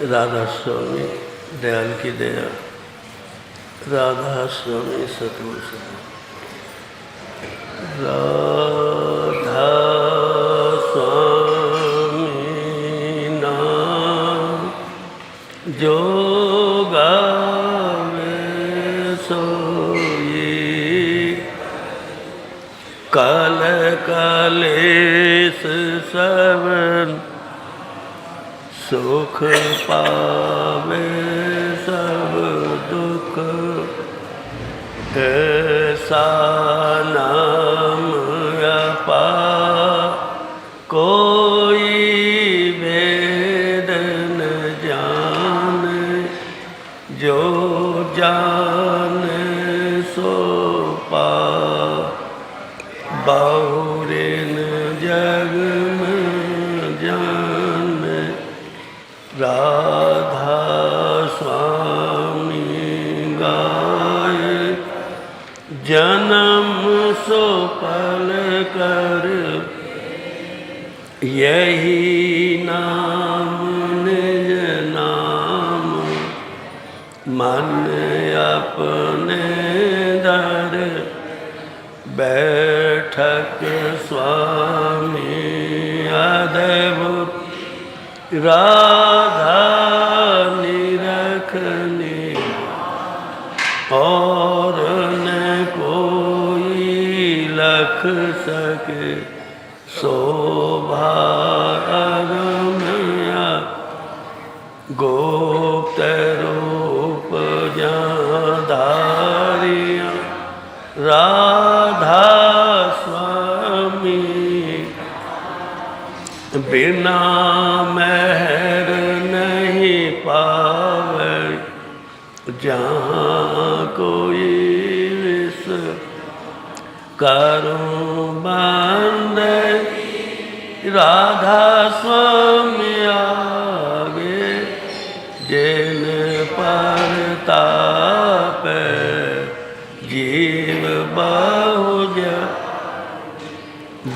राधा स्वामी दयाल की दया, राधा स्वामी सतगुरु सतगुरु। राधा स्वामी नाम जो गावे सोई, काल कलेस सवन सुख पावे सब दुख। ऐसा नाम अपा कोई वेद न जाने, जो जाने सो पा। बहुरिन जग में जाने, राधा स्वामी गाए। जन्म सो पल कर यही नाम निज नाम, मन अपने दर बैठक स्वामी अद्भुत। राधा निरखनी और न कोई लख सके, शोभा अगम्य गुप्त रूप धारिया। राधा स्वामी बिना मेहर नहीं पावे, जहाँ कोई विष करूं बंद। राधा स्वामी आगे जिन परताप, जीव बहुज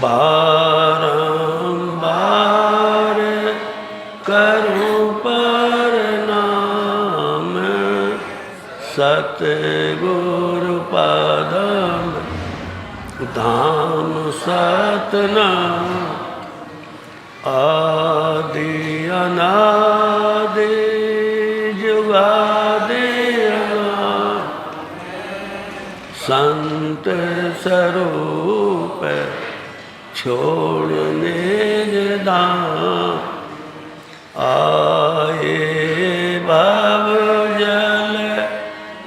बारंबार करूं प्रणाम। सतगुरु पदम धाम सतनाम, आदि अनादि जुगादि अनादि। संत स्वरूप छोड़ने दाम, आए भव जल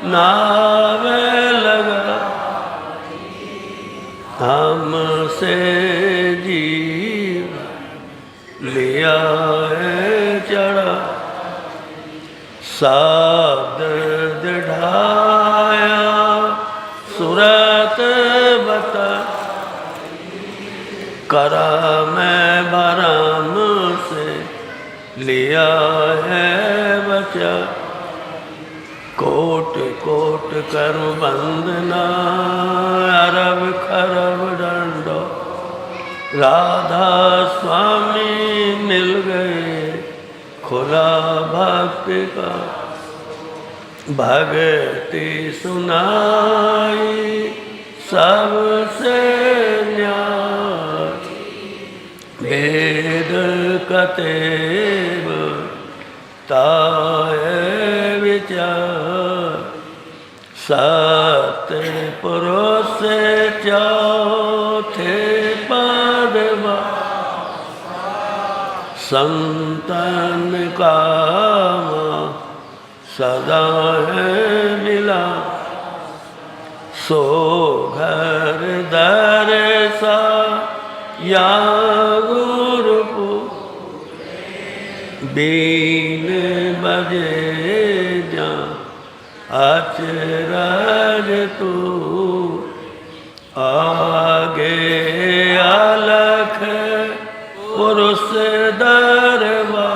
नावे लगा। हमसे जीव लिया है चढ़ा, साध ढाया सुरत बता। करा मैं भरम से लिया है बचा, कोट कोट करूं वंदना अरब खरब डंडो। राधा स्वामी मिल गए खुला भक्ति का, भक्ति सुनाई सबसे न्याय। वेद कतेब ताए विचार, सत्य पुरुष चौथे पदवा। संतन का सदा है मिला, सो घर दरसा या गुरुपु। बीन बजे जा अचरज तू, आगे अलख पुरुष दरबा।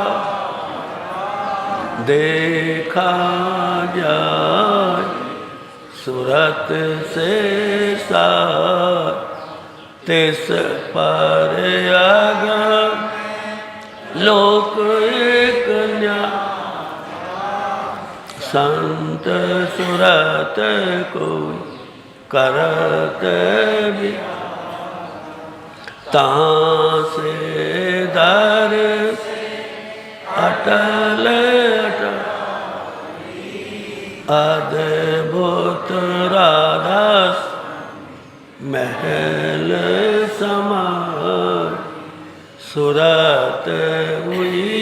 देखा जाए सूरत से साथ, तिस पर अगम लोक एक न्याय। संत सुरत को करत भी तां से दर अटल अटल अद्भुत राधास महल समान सुरत हुई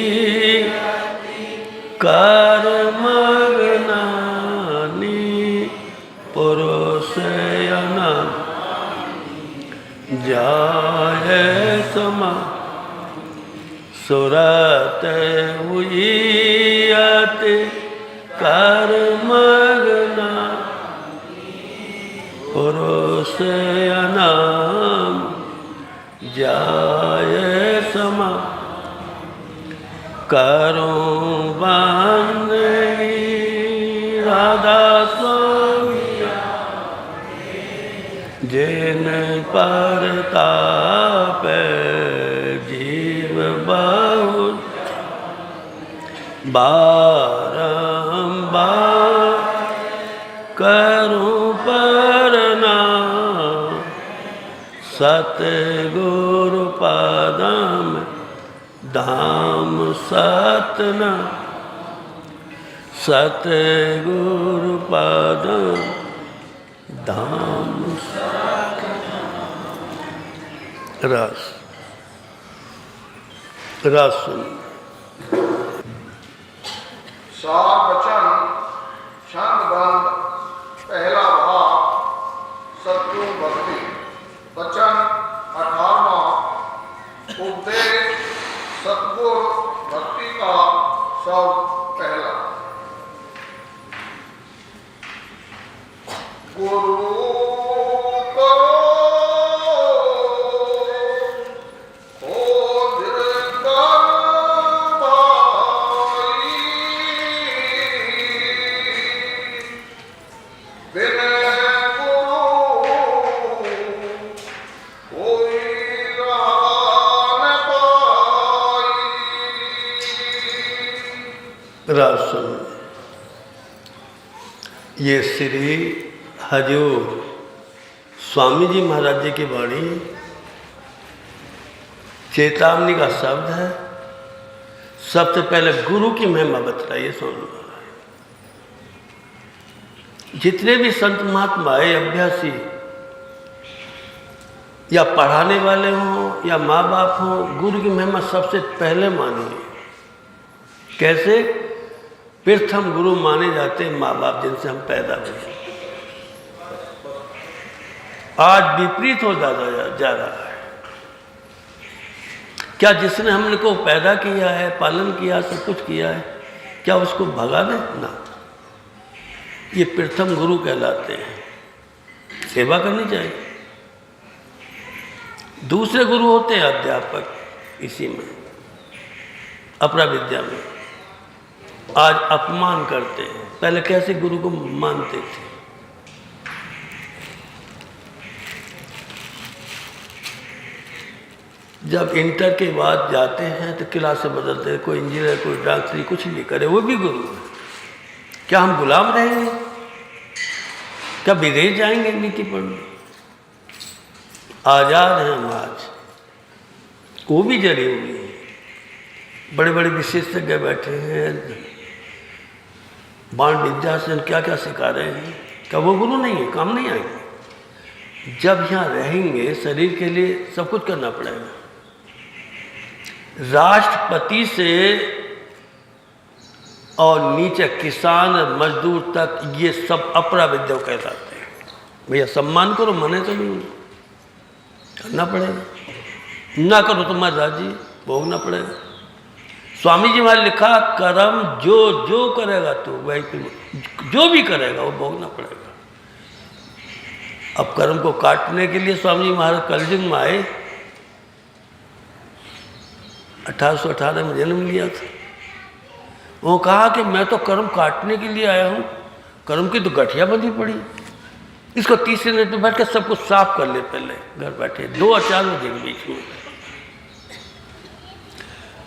कर मगनानी पुरुष यना जाए समा सुरत हुई अति कर मगना पुरुष नाम जाए समा करूं बंदगी राधा स्वामी जिन पर ताप जीव बहुत बारंबार करूं प्रणाम सतगुरु पादम धाम सतना सतगुरु पादम धाम रस रस सुन सार बचन छंद बंद पहला भाग सतगुरु भक्ति बचन 18वां उपदेश सतगुरु भक्ति का सब पहला गुरु रासुन ये श्री हजूर स्वामी जी महाराज जी की वाणी चेतावनी का शब्द है। सबसे पहले गुरु की महिमा बतलाइए स्वामी महाराज। जितने भी संत महात्मा है अभ्यासी या पढ़ाने वाले हों या माँ बाप हों, गुरु की महिमा सबसे पहले मानिए। कैसे? प्रथम गुरु माने जाते हैं माँ बाप जिनसे हम पैदा हुए। आज विपरीत हो जा रहा है। क्या जिसने हमने को पैदा किया है, पालन किया, सब कुछ किया है, क्या उसको भगा दें? ना, ये प्रथम गुरु कहलाते हैं। सेवा करनी चाहिए। दूसरे गुरु होते हैं अध्यापक, इसी में अपरा विद्या में। आज अपमान करते हैं, पहले कैसे गुरु को मानते थे। जब इंटर के बाद जाते हैं तो क्लास से बदलते हैं, कोई इंजीनियर, कोई डॉक्टरी, कुछ भी करे, वो भी गुरु है। क्या हम गुलाम रहेंगे? क्या विदेश जाएंगे नीति पढ़ने? आजाद हैं हम आज। वो भी जड़ी हुई है। बड़े बड़े विशेषज्ञ बैठे हैं, बाण विद्या से क्या क्या सिखा रहे हैं। क्या वो गुरु नहीं है? काम नहीं आएंगे। जब यहाँ रहेंगे शरीर के लिए सब कुछ करना पड़ेगा। राष्ट्रपति से और नीचे किसान मजदूर तक ये सब अपरा विद्या कहलाते हैं। भैया सम्मान करो, मने तो नहीं, करना पड़ेगा। ना करो तो मैं राजी, भोगना पड़ेगा। स्वामी जी महाराज लिखा, कर्म जो जो करेगा तो वही जो भी करेगा वो भोगना पड़ेगा। अब कर्म को काटने के लिए स्वामी जी महाराज कलयुग में आए। 1818 में जन्म लिया था। वो कहा कि मैं तो कर्म काटने के लिए आया हूँ, कर्म की तो गठिया बंधी पड़ी, इसको 30 मिनट में बैठ कर सब कुछ साफ कर ले। पहले घर बैठे 2 और 4 बजे के बीच में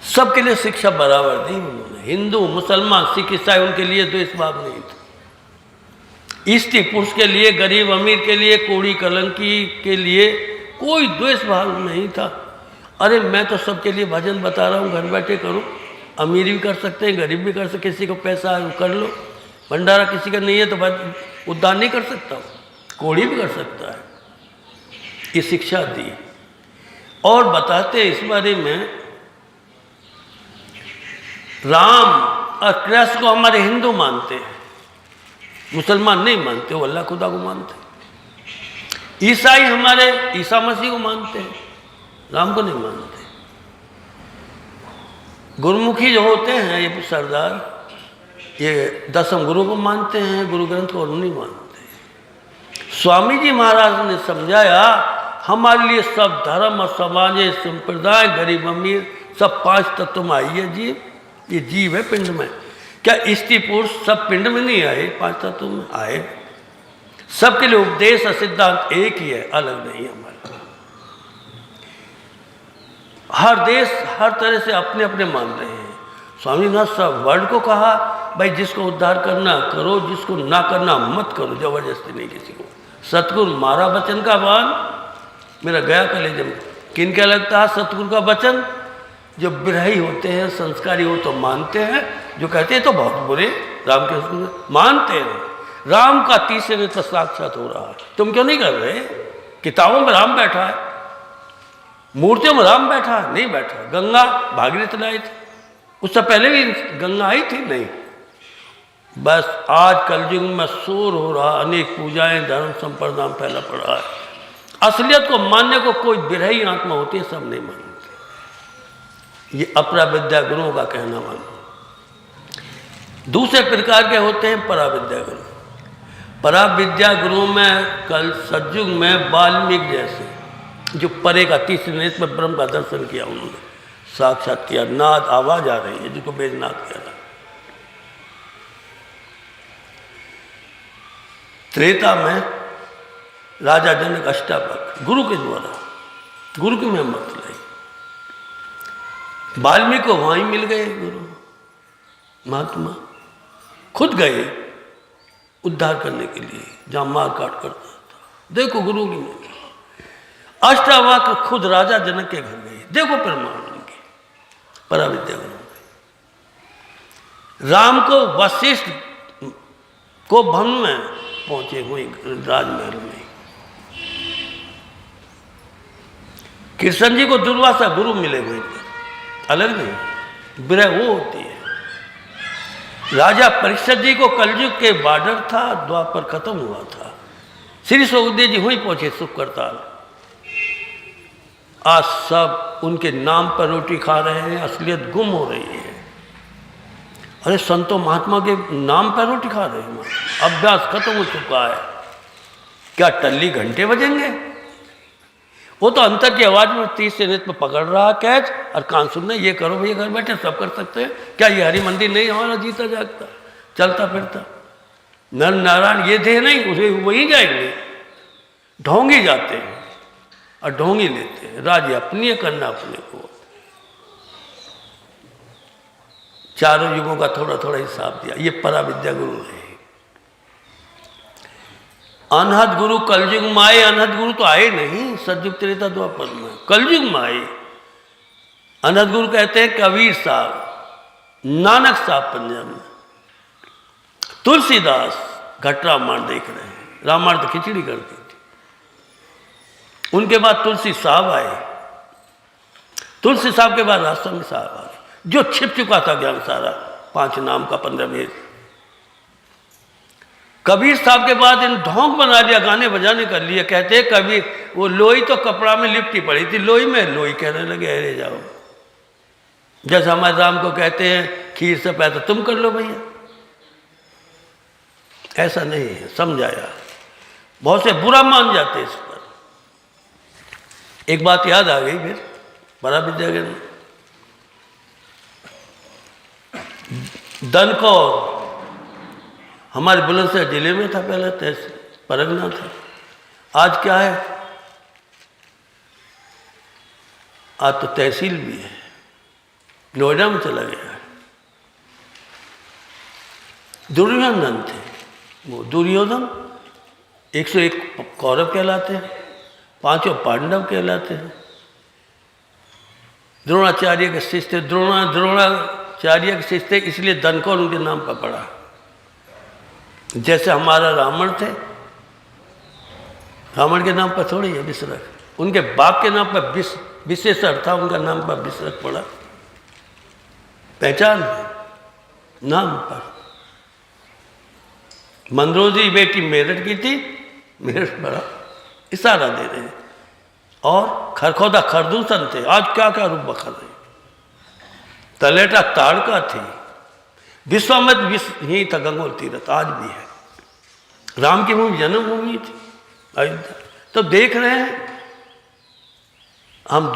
सबके लिए शिक्षा बराबर दी उन्होंने। हिंदू, मुसलमान, सिख, ईसाई, उनके लिए द्वेषभाव नहीं था। स्त्री पुरुष के लिए, गरीब अमीर के लिए, कोढ़ी कलंकी के लिए कोई द्वेषभाव नहीं था। अरे मैं तो सबके लिए भजन बता रहा हूँ, घर बैठे करो। अमीर भी कर सकते हैं, गरीब भी कर सकते, किसी को पैसा है कर लो। भंडारा किसी का नहीं है तो उद्धार नहीं कर सकता, कोढ़ी भी कर सकता है। ये शिक्षा दी। और बताते इस बारे में, राम और कृष्ण को हमारे हिंदू मानते हैं, मुसलमान नहीं मानते, वो अल्लाह खुदा को मानते हैं। ईसाई हमारे ईसा मसीह को मानते हैं, राम को नहीं मानते। गुरुमुखी जो होते हैं ये सरदार, ये 10वें गुरु को मानते हैं, गुरु ग्रंथ को नहीं मानते। स्वामी जी महाराज ने समझाया हमारे लिए सब धर्म और समाज, संप्रदाय, गरीब अमीर, सब 5 तत्व में आई है जीव। ये जीव है पिंड में। क्या स्त्री पुरुष सब पिंड में नहीं आए? 5 तत्व में आए। सबके लिए उपदेश और सिद्धांत एक ही है, अलग नहीं है हमारा। हर देश हर तरह से अपने अपने मान रहे हैं। स्वामीनाथ सब वर्ल्ड को कहा भाई जिसको उद्धार करना करो, जिसको ना करना मत करो, जबरदस्ती नहीं किसी को। सतगुरु मारा वचन का बाण मेरा गया कलेजे में। किन क्या लगता है सतगुरु का वचन? जो बिरही होते हैं, संस्कारी हो तो मानते हैं, जो कहते हैं तो बहुत बुरे। राम के मानते हैं। राम का 30 नेत्र साक्षात हो रहा है, तुम क्यों नहीं कर रहे? किताबों में राम बैठा है, मूर्तियों में राम बैठा है, नहीं बैठा। गंगा भागीरथ लाई थी, उससे पहले भी गंगा आई थी, नहीं। बस आज कलयुग में शोर हो रहा, अनेक पूजाएं, धर्म संप्रदाय फैला पड़ा है। असलियत को मानने को कोई बिरही आत्मा होती है, सब नहीं मानते। ये अपरा विद्या गुरुओं का कहना मानो। दूसरे प्रकार के होते हैं परा विद्या गुरु। परा विद्या गुरुओं में कल सतयुग में वाल्मीकि जैसे, जो परे का 30 नेत्र में ब्रह्म का दर्शन किया, उन्होंने साक्षात किया। नाद आवाज आ रही है, जिसको वेदनाद कह रहा। त्रेता में राजा जनक अष्टावक्र गुरु के द्वारा, गुरु की मेहमत लाई। वाल्मीकि को वहीं मिल गए गुरु महात्मा, खुद गए उद्धार करने के लिए, जहां मार काट करता था। देखो गुरु की मेहमत। अष्टावक्र खुद राजा जनक के घर गए, देखो प्रमाण उनके पराविद्या गुरु। राम को वशिष्ठ को भवन में पहुंचे हुए राजमहल में। कृष्ण जी को दुर्वासा गुरु मिले हुए, अलग नहीं, विरह वो होती है। राजा परीक्षित जी को कलयुग के बॉर्डर था, द्वापर खत्म हुआ था, श्री सुखदेव जी वहीं पहुंचे सुख करताल। आज सब उनके नाम पर रोटी खा रहे हैं, असलियत गुम हो रही है। अरे संतों महात्मा के नाम पर रोटी खा रहे हैं, अभ्यास खत्म हो चुका है। क्या टल्ली घंटे बजेंगे? वो तो अंतर की आवाज में 30 नेत्र में पकड़ रहा कैच, और कान सुनने ये करो भैया, घर बैठे सब कर सकते हैं। क्या ये हरि मंदिर नहीं हमारा जीता जागता चलता फिरता? नर नारायण ये थे नहीं, उसे वहीं जाएंगे। ढोंगी जाते हैं और ढोंगी लेते हैं। राज्य अपनी करना अपने को। चारों युगों का थोड़ा थोड़ा हिसाब दिया। ये पराविद्या गुरु है। अनहद गुरु कलयुग में आए। अनहद गुरु तो आए नहीं सतयुग त्रेता द्वापर में, कलयुग में आए। अनहद गुरु कहते हैं कबीर साहब, नानक साहब पंजाब में, तुलसीदास घट रामायण देख रहे हैं। रामायण तो खिचड़ी करती थी। उनके बाद तुलसी साहब आए। तुलसी साहब के बाद राजस्वामी साहब आए, जो छिप चुका था ज्ञान सारा, 5 नाम का 15 वेद। कबीर साहब के बाद इन ढोंग बना दिया, गाने बजाने कर लिए। कहते हैं कबीर, वो लोई तो कपड़ा में लिपटी पड़ी थी, लोई में लोई कहने लगे, अरे जाओ। जैसे हमारे राम को कहते हैं खीर से पैदा तुम कर लो भैया, ऐसा नहीं है। समझाया, बहुत से बुरा मान जाते इस पर। एक बात याद आ गई फिर बड़ा विद्यागण दन को, हमारे बुलंदशहर जिले में था, पहले तहसील परगना था। आज क्या है? आज तो तहसील भी है। नोएडा में चला गया। दुर्योधन थे, वो दुर्योधन 101 कौरव कहलाते हैं, 5 पांडव कहलाते हैं। द्रोणाचार्य के शिष्य थे, द्रोणाचार्य के शिष्य थे, इसलिए दनकौर उनके नाम पर पड़ा। जैसे हमारा रावण थे, रावण के नाम पर थोड़ी है विसरक, उनके बाप के नाम पर विशेषण था, उनका नाम पर विसरक पड़ा। पहचान है नाम पर। मंदरोजी बेटी मेरठ की थी, मेरठ पड़ा, इशारा दे रहे हैं। और खरखोदा खरदूषण थे, आज क्या क्या रूप बखर रहे। तलेटा ताड़का थी, विश्वामित्र यही था, गंगोल तीरथ आज भी है। राम की भूमि जन्मभूमि थी अयोध्या। तो देख रहे हैं हम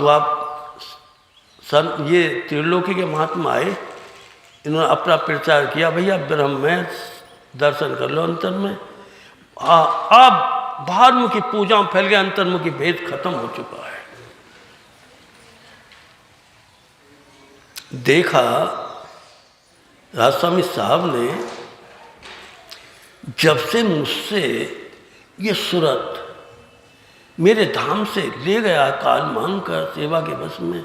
ये त्रिलोकी के महात्मा आए, इन्होंने अपना प्रचार किया, भैया ब्रह्म में दर्शन कर लो अंतर में। अब बाहरमुखी पूजा में फैल गया, अंतर्मुखी भेद खत्म हो चुका है। देखा राजस्वामी साहब ने, जब से मुझसे ये सूरत मेरे धाम से ले गया काल मांग कर सेवा के बस में,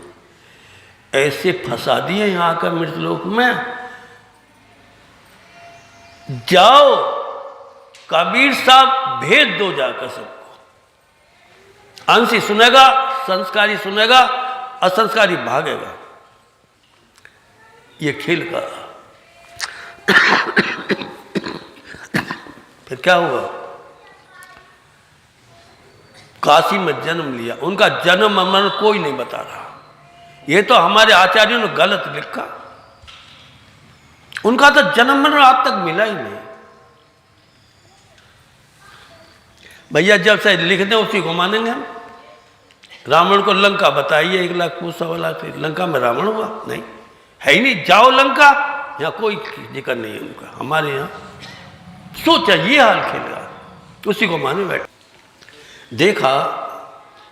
ऐसे फंसा दिए यहाँ का मृतलोक में। जाओ कबीर साहब भेज दो जाकर सबको, अंशी सुनेगा, संस्कारी सुनेगा, असंस्कारी भागेगा। ये खेल का फिर क्या हुआ? काशी में जन्म लिया, उनका जन्म मरण कोई नहीं बता रहा। ये तो हमारे आचार्यों ने गलत लिखा, उनका तो जन्म मरण आज तक मिला ही नहीं। भैया जब से लिख दें उसी को मानेंगे हम। रावण को लंका बताइए, 1 लाख पूछ 1.25 लाख, लंका में रावण हुआ? नहीं, है ही नहीं। जाओ लंका, यहाँ कोई जिक्र नहीं है उनका। हमारे यहाँ सोचा ये हाल खेलेगा, उसी को माने बैठे। देखा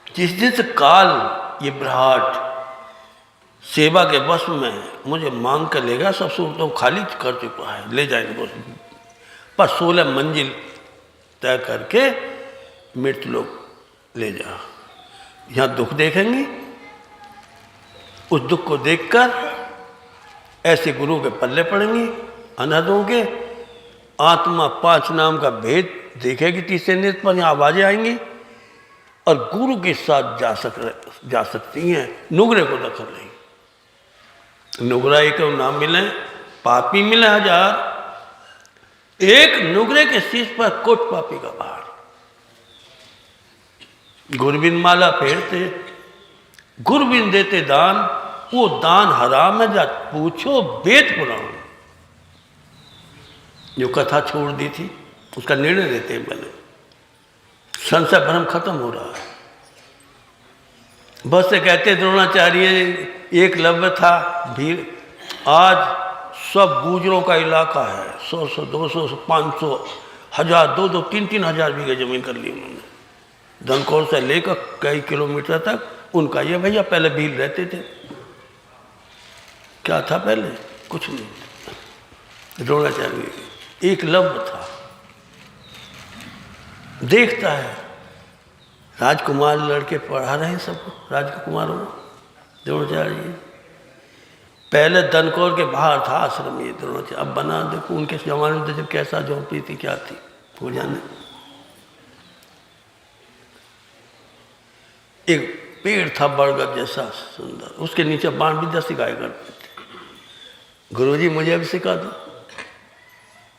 जिस दिन से काल ये ब्रहाट सेवा के बस में मुझे मांग कर लेगा, सब सूरतों खाली कर चुका है, ले जाएंगे पर 16 मंजिल तय करके मृत्यु लोग ले जा। यहाँ दुख देखेंगे, उस दुख को देखकर ऐसे गुरु के पल्ले पड़ेंगे, अनाथों के। आत्मा 5 नाम का भेद देखेगी, तीसरे नेत्र पर यहाँ आवाजें आएंगी और गुरु के साथ जा सकती हैं। नुगरे को दखल नहीं। नुगरा एक नाम मिले, पापी मिले 1000, एक नुगरे के शीश पर कोट पापी का भार। गुरबिन माला फेरते, गुरबिन देते दान, वो दान हराम है, जा पूछो वेद पुराण। जो कथा छोड़ दी थी उसका निर्णय लेते हैं पहले। संशय भ्रम खत्म हो रहा है। बस से कहते द्रोणाचार्य एकलव्य था, भीड़ आज सब गुजरों का इलाका है। 100, 200, 500, 1000, 2-2, 3-3 हजार बीघे जमीन कर ली उन्होंने। धनकौर से लेकर कई किलोमीटर तक उनका ये। भैया पहले भील रहते थे, क्या था पहले? कुछ नहीं। द्रोणाचार्य एकलव्य था। देखता है राजकुमार लड़के पढ़ा रहे हैं सबको, राजकुमारों को। द्रोणाचार्य पहले दनकौर के बाहर था आश्रम ये द्रोणाचार्य, अब बना देखो उनके जमाने में तो जब कैसा झोंपड़ी थी क्या थी वो जाने। एक पेड़ था बरगद जैसा सुंदर, उसके नीचे बाण विद्या सिखाया करते थे। गुरुजी मुझे भी सिखा दो।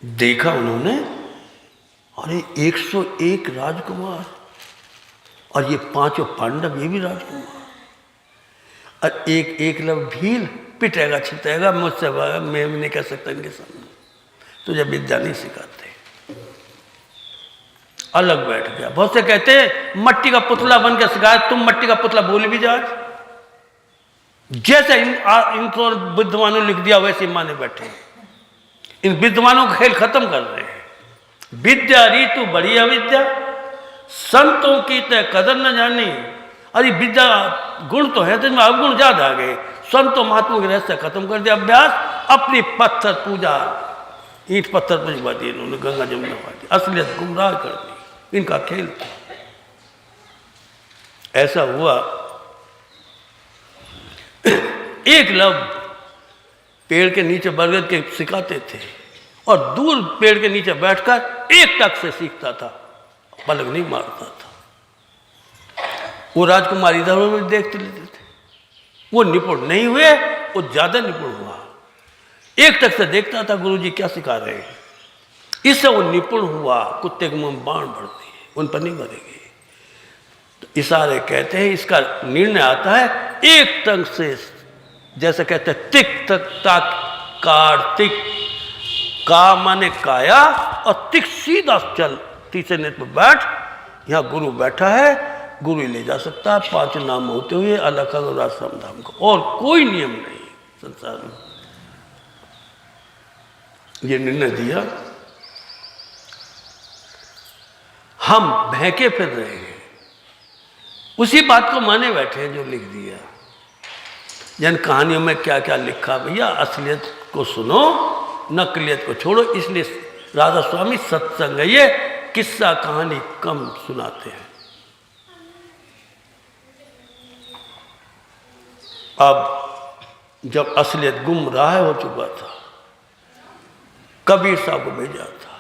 देखा उन्होंने, अरे 101 राजकुमार और ये 5 पांडव, ये भी राजकुमार। और एक एकलव्य भील पिटेगा छिटेगा मुझसे, मैं भी नहीं कह सकता इनके सामने। तुझे विद्या नहीं सिखाते। अलग बैठ गया। बहुत से कहते मट्टी का पुतला बन के सिखाया, तुम मट्टी का पुतला बोल भी जाओ। जैसे इनको विद्वानों लिख दिया वैसे माने बैठे। इन विद्वानों का खेल खत्म कर रहे हैं। विद्या रीतु बड़ी अविद्या, संतों की तय कदर न जानी, अरे विद्या गुण तो है, तो इनमें अवगुण ज्यादा आ गए। संतों महात्माओं के रहस्य खत्म कर दिया अभ्यास, अपनी पत्थर पूजा, ईंट पत्थर पूजवा दी इन्होंने, गंगा जमुना वाली असलियत गुमराह कर दी, इनका खेल था। ऐसा हुआ एक लव पेड़ के नीचे बरगद के सिखाते थे और दूर पेड़ के नीचे बैठकर एक टक से सीखता था, पलक नहीं मारता था। वो राजकुमार इधर उधर देखते लेते थे, वो निपुण नहीं हुए, वो ज्यादा निपुण हुआ। एक टक से देखता था गुरुजी क्या सिखा रहे हैं, इससे वो निपुण हुआ। कुत्ते के मुंह में बाण भरती है, उन पर नहीं भरेगी। तो इशारे कहते हैं, इसका निर्णय आता है एक टंग से, जैसे कहते हैं तिक तक ताक कार्तिक, का माने काया और तिक सीधा चल, तीसरे नेत्र पर बैठ। यहाँ गुरु बैठा है, गुरु ले जा सकता है 5 नाम होते हुए अलग अलग राम धाम को, और कोई नियम नहीं संसार में। ये निर्णय दिया, हम बहके फिर रहे हैं, उसी बात को माने बैठे हैं जो लिख दिया। जन कहानियों में क्या क्या लिखा, भैया असलियत को सुनो, नकलियत को छोड़ो। इसलिए राधा स्वामी सत्संग, ये किस्सा कहानी कम सुनाते हैं। अब जब असलियत गुमराह हो चुका था, कबीर साहब को भेजा था।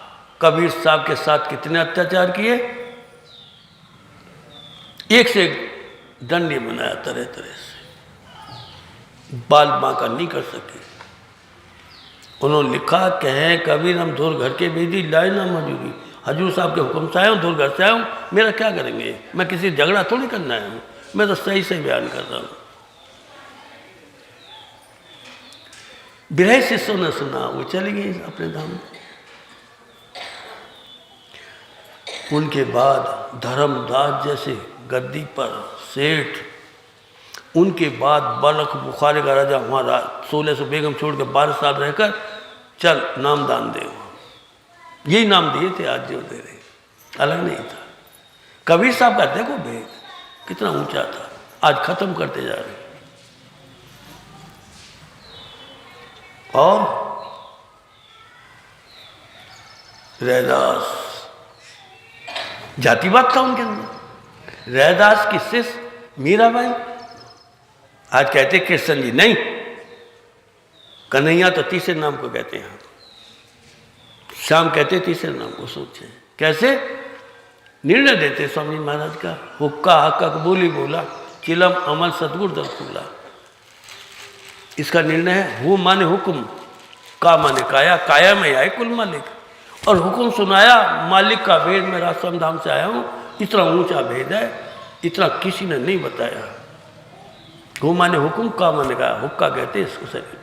कबीर साहब के साथ कितने अत्याचार किए, एक से एक दंडी बनाया तरह तरह से, बाल बांका नहीं कर सके। उन्होंने लिखा, कहें कबीर हम धुर घर के भेजी लाए ना मजूरी, हजूर साहब के हुक्म से आया हूँ, धुर घर से आया हूँ, मेरा क्या करेंगे, मैं किसी झगड़ा थोड़ी करना आया हूँ, मैं तो सही से बयान कर रहा हूँ। बिरह शिष्यों ने सुना, वो चली गई अपने धाम। उनके बाद धर्मदास जैसे गद्दी पर सेठ, उनके बाद बलख बुखारे का राजा, वहाँ 1600 बेगम छोड़ के 12 साल रहकर चल नामदान दे, यही नाम दिए थे, आज जो दे रहे, अलग नहीं था। कबीर साहब का देखो भेद कितना ऊंचा था, आज खत्म करते जा रहे। और रैदास, जातिवाद था उनके अंदर। रैदास की शिष्य मीराबाई, आज कहते कृष्ण जी, नहीं, कन्हैया तो तीसरे नाम को कहते हैं, श्याम कहते तीसरे नाम को। सोचे कैसे निर्णय देते स्वामी महाराज का, हुक्का हक्का बोली बोला, चिलम अमल सतगुर दर खुला। इसका निर्णय है, हु माने हुक्म, का माने काया, काया में आए कुल मालिक, और हुक्म सुनाया मालिक का भेद, मैं राजस्थान धाम से आया हूँ, इतना ऊंचा भेद है, इतना किसी ने नहीं बताया। हु माने हुक्म, का माने काया, हुक्का कहते हैं इसको शरीर,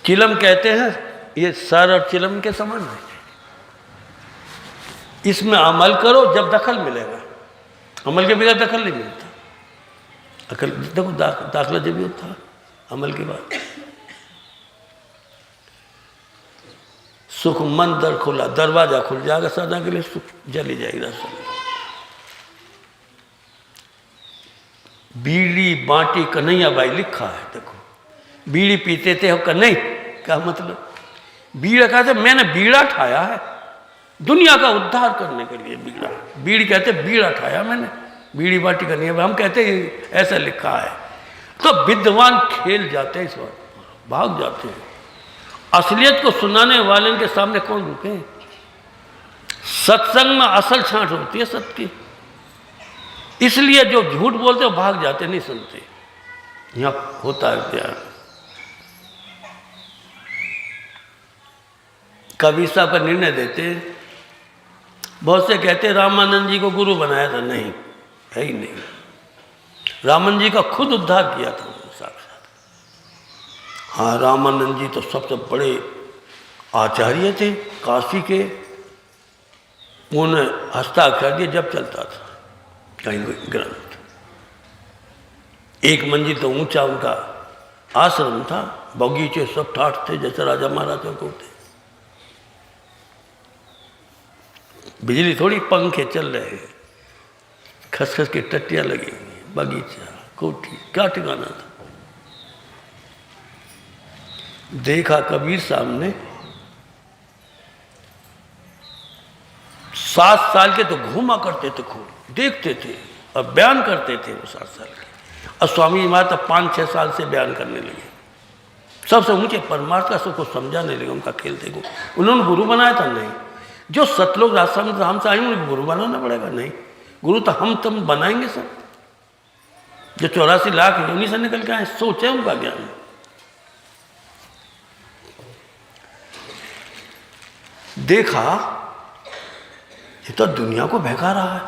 चिलम कहते हैं, ये सर और चिलम के समान है। इसमें अमल करो जब दखल मिलेगा, अमल के बगैर दखल नहीं मिलता। अकल देखो दाखला जब भी होता है अमल के बाद। सुख मन दर खुला, दरवाजा खुल जाएगा सदा के लिए, सुख जली जाएगी रास्ते में। बीड़ी बांटी कन्हैया बाई लिखा है, देखो बीड़ी पीते थे, हम नहीं, क्या मतलब, बीड़ा कहते मैंने बीड़ा ठाया है दुनिया का उद्धार करने के लिए। बीड़ा, बीड़ी कहते बीड़ा ठाया मैंने, बीड़ी बाटी कन्हैया, हम कहते ऐसा लिखा है। तो विद्वान खेल जाते हैं, इस बात भाग जाते हैं। असलियत को सुनाने वाले के सामने कौन रुके? सत्संग में असल छांट होती है सत्य की, इसलिए जो झूठ बोलते हो भाग जाते, नहीं सुनते। यहाँ होता है प्यार। कबीर साहब का निर्णय देते, बहुत से कहते रामानंद जी को गुरु बनाया था, नहीं है ही नहीं। रामानंद जी का खुद उद्धार किया था साक्षात। हाँ, रामानंद जी तो सबसे बड़े आचार्य थे काशी के, उन्होंने हस्ताक्षर दिए जब चलता था कहीं ग्रंथ। एक मंजिल तो ऊंचा उनका आश्रम था, बगीचे सब ठाठ थे जैसे राजा महाराजा को थे। बिजली थोड़ी, पंखे चल रहे हैं। खसखस की टट्टियाँ लगी हुई, बगीचा, कोठी, क्या ठिकाना था। देखा कबीर सामने 7 साल के तो घूमा करते थे, खूब देखते थे और बयान करते थे वो 7 साल के। और स्वामी जी महाराज तब 5-6 साल से बयान करने लगे, सबसे ऊंचे परमार्थ का सबको समझाने लगे। उनका खेल देखो, उन्होंने गुरु बनाया था नहीं, जो सतलोक राजस्थान में हमसे आए उनको गुरु बनाना पड़ेगा नहीं, गुरु तो हम तुम बनाएंगे सब। जो 84 लाख योनि से निकल के आए, सोचे उनका ज्ञान। देखा ये तो दुनिया को बहका रहा है,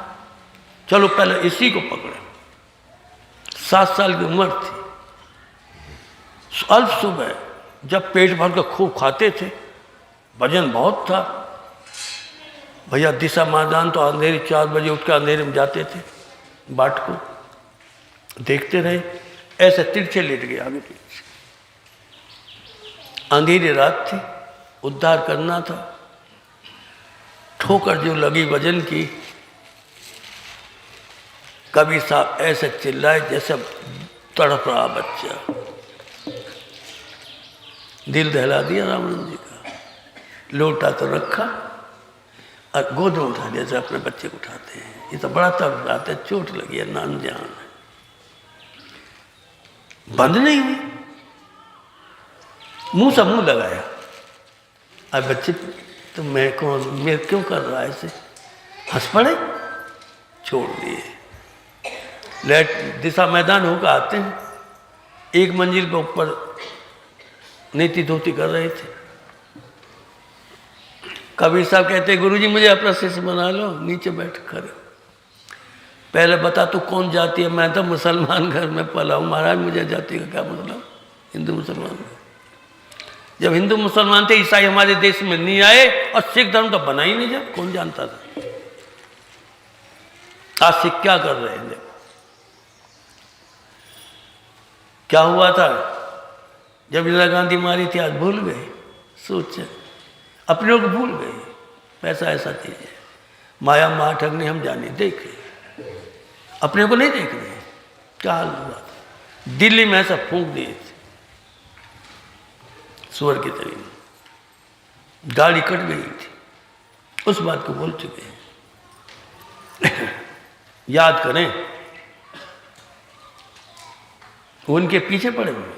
चलो पहले इसी को पकड़े। 7 साल की उम्र थी, अल्प सुबह जब पेट भर कर खूब खाते थे, वजन बहुत था भैया, दिशा मैदान तो अंधेरे 4 बजे उठ कर अंधेरे में जाते थे, बाट को देखते रहे, ऐसे तिरछे लेट गए आगे पीछे। अंधेरी रात थी, उद्धार करना था। ठोकर जो लगी वजन की, कबीर साहब ऐसे चिल्लाए जैसे तड़प रहा बच्चा। दिल दहला दिया रामानंद जी का, लोटा तो रखा और गोद में उठा दिया, जैसे अपने बच्चे को उठाते हैं। ये तो बड़ा तड़प रहा था, चोट लगी है, नान जान है, बंद नहीं हुई। मुंह से मुंह लगाया, अब बच्चे तो मैं कौन, मैं क्यों कर रहा है ऐसे, हंस पड़े, छोड़ दिए। लेट दिशा मैदान होकर आते हैं, एक मंजिल पे ऊपर नीति धोती कर रहे थे। कबीर साहब कहते गुरुजी मुझे अपना शिष्य बना लो, नीचे बैठ कर। पहले बता तू कौन जाति है, मैं तो मुसलमान घर में पला हूँ। महाराज मुझे जाति का क्या मतलब, हिंदू मुसलमान। जब हिंदू मुसलमान थे, ईसाई हमारे देश में नहीं आए और सिख धर्म तो बना ही नहीं, जब कौन जानता था। आज सिख क्या कर रहे हैं, क्या हुआ था जब इंदिरा गांधी मारी थी, आज भूल गए। सोचे अपने को भूल गए। पैसा ऐसा चीज है, माया महाठग ने हम जाने देखे, अपने को नहीं देख रहे। क्या हाल हुआ था, दिल्ली में ऐसा फूंक दिए थे सुअर की तरह, गाड़ी कट गई थी, उस बात को बोल चुके हैं। याद करें, उनके पीछे पड़े हुए।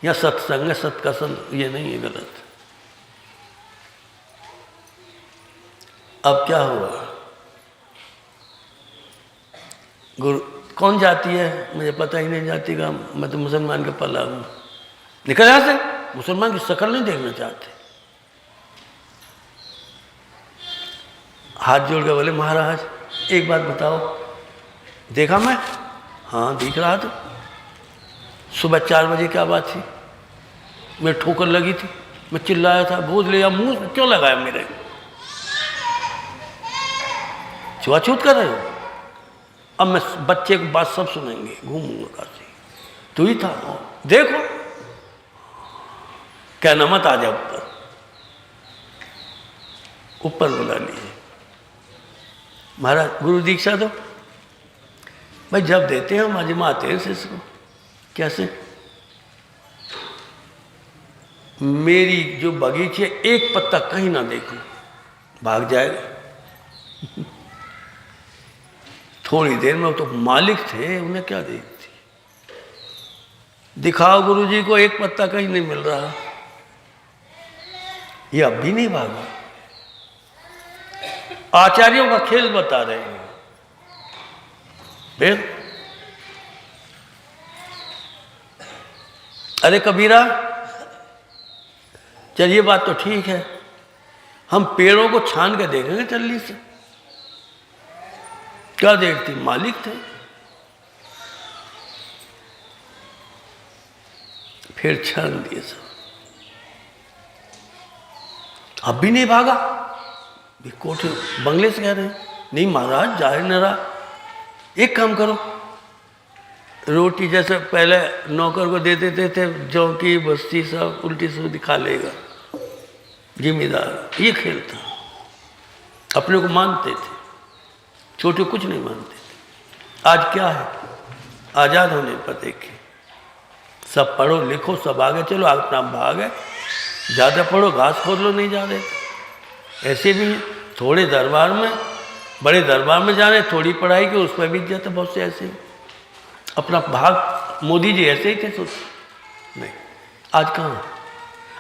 या सत्संग है, सत्कसंग ये नहीं है, गलत। अब क्या हुआ, गुरु कौन जाती है मुझे पता ही नहीं, जाती का मैं तो मुसलमान का पला हूँ। निकल यहाँ से, मुसलमान की शक्ल नहीं देखना चाहते। हाथ जोड़ के बोले महाराज एक बात बताओ, देखा मैं, हाँ दिख रहा था। सुबह 4 बजे क्या बात थी, मेरे ठोकर लगी थी, मैं चिल्लाया था, गोद लिया, मुंह क्यों लगाया मेरे, छुआछूत कर रहे हो। अब मैं बच्चे को बात सब सुनेंगे, घूमूंगा काशी, तू ही था, देखो कहना मत, आ जा ऊपर। ऊपर बुला लिए, महाराज गुरु दीक्षा दो। भाई जब देते हैं हम आजमाते हैं शिष्य को। कैसे, मेरी जो बगीचे एक पत्ता कहीं ना देखूं, भाग जाएगा। थोड़ी देर में वो तो मालिक थे, उन्हें क्या देखती। दिखाओ गुरुजी को, एक पत्ता कहीं नहीं मिल रहा, ये अब भी नहीं भागा। आचार्यों का खेल बता रहे हैं। फिर अरे कबीरा, चलिए बात तो ठीक है, हम पेड़ों को छान के देखेंगे चल्ली से। क्या देखती, मालिक थे। फिर छान दिए सब, अब भी नहीं भागा। कोठे बंगले से कह रहे हैं, नहीं महाराज जाहिर न रहा, एक काम करो, रोटी जैसे पहले नौकर को दे देते थे, जौ की बस्ती सब उल्टी सीधी खा लेगा जिम्मेदार। ये खेल था, अपने को मानते थे, छोटे कुछ नहीं मानते थे। आज क्या है? आज़ाद होने पर देखिए, सब पढ़ो लिखो, सब आगे चलो, अपना भाग है। ज़्यादा पढ़ो, घास खोद लो, नहीं जा रहे। ऐसे भी हैं, थोड़े दरबार में, बड़े दरबार में जा रहे, थोड़ी पढ़ाई की उस पर बीत जाते। बहुत से ऐसे अपना भाग, मोदी जी ऐसे ही थे, सोच नहीं। आज कहाँ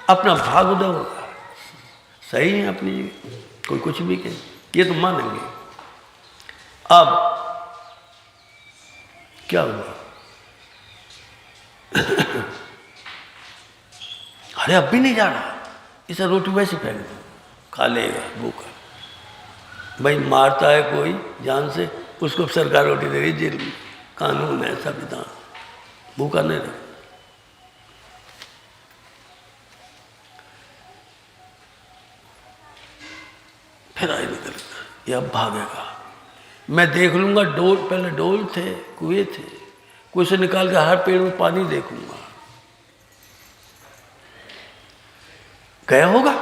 अपना भाग उधर होगा। सही है अपनी जगह, कोई कुछ भी कहे, ये तो मानेंगे। अब क्या हुआ? अरे अब भी नहीं जा रहा, इसे रोटी वैसे फेंक दो, खा लेगा भूखा। भाई मारता है कोई जान से, उसको सरकार रोटी दे रही, जेल में कानून है, संविधान। भूखा नहीं रहे। फिर आई निकल ये अब भागेगा। मैं देख लूंगा डोल, पहले डोल थे, कुएं थे, कुएं से निकाल के हर पेड़ में पानी देखूंगा। गया होगा?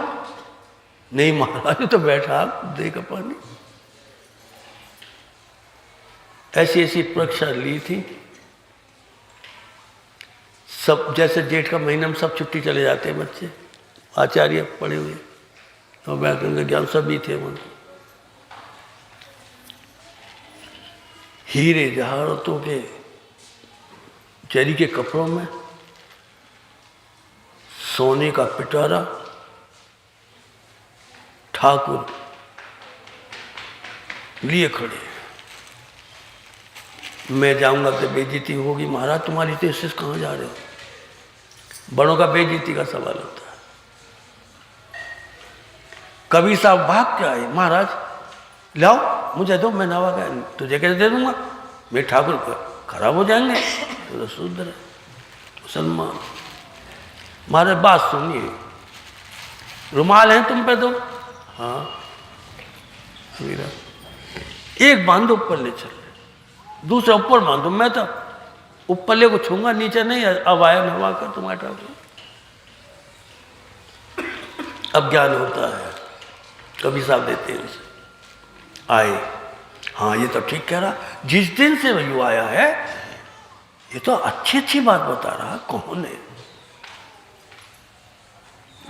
नहीं महाराज तो बैठा देखा पानी। ऐसी ऐसी परीक्षा ली थी। सब जैसे जेठ का महीना में सब छुट्टी चले जाते हैं बच्चे, आचार्य पढ़े हुए और व्याकरण का ज्ञान सभी थे वहां। हीरे जवाहरातों के जरी के कपड़ों में, सोने का पिटारा, ठाकुर लिए खड़े। मैं जाऊंगा तो बेइज्जती होगी। महाराज तुम्हारी तो इससे कहाँ जा रहे हो? बड़ों का बेइज्जती का सवाल होता है। कबीर साहब भाग के आए, महाराज लाओ मुझे दो, मैं नवा गया, तुझे कैसे दे दूंगा? मेरे ठाकुर को खराब हो जाएंगे। तो शुद्ध है मुसलमान। महाराज बात सुनिए, रुमाल है तुम पे? दो। हाँ मेरा एक बांधो, ऊपर ले चल, दूसरा ऊपर बांधो। मैं तो ऊपरले को छूंगा, नीचे नहीं। अब आया नवा कर तुम्हारा ठाकुर। अब ज्ञान होता है, कभी साहब देते हैं उसे। आए, हाँ ये तो ठीक कह रहा, जिस दिन से वही आया है ये तो अच्छी अच्छी बात बता रहा। कौन है?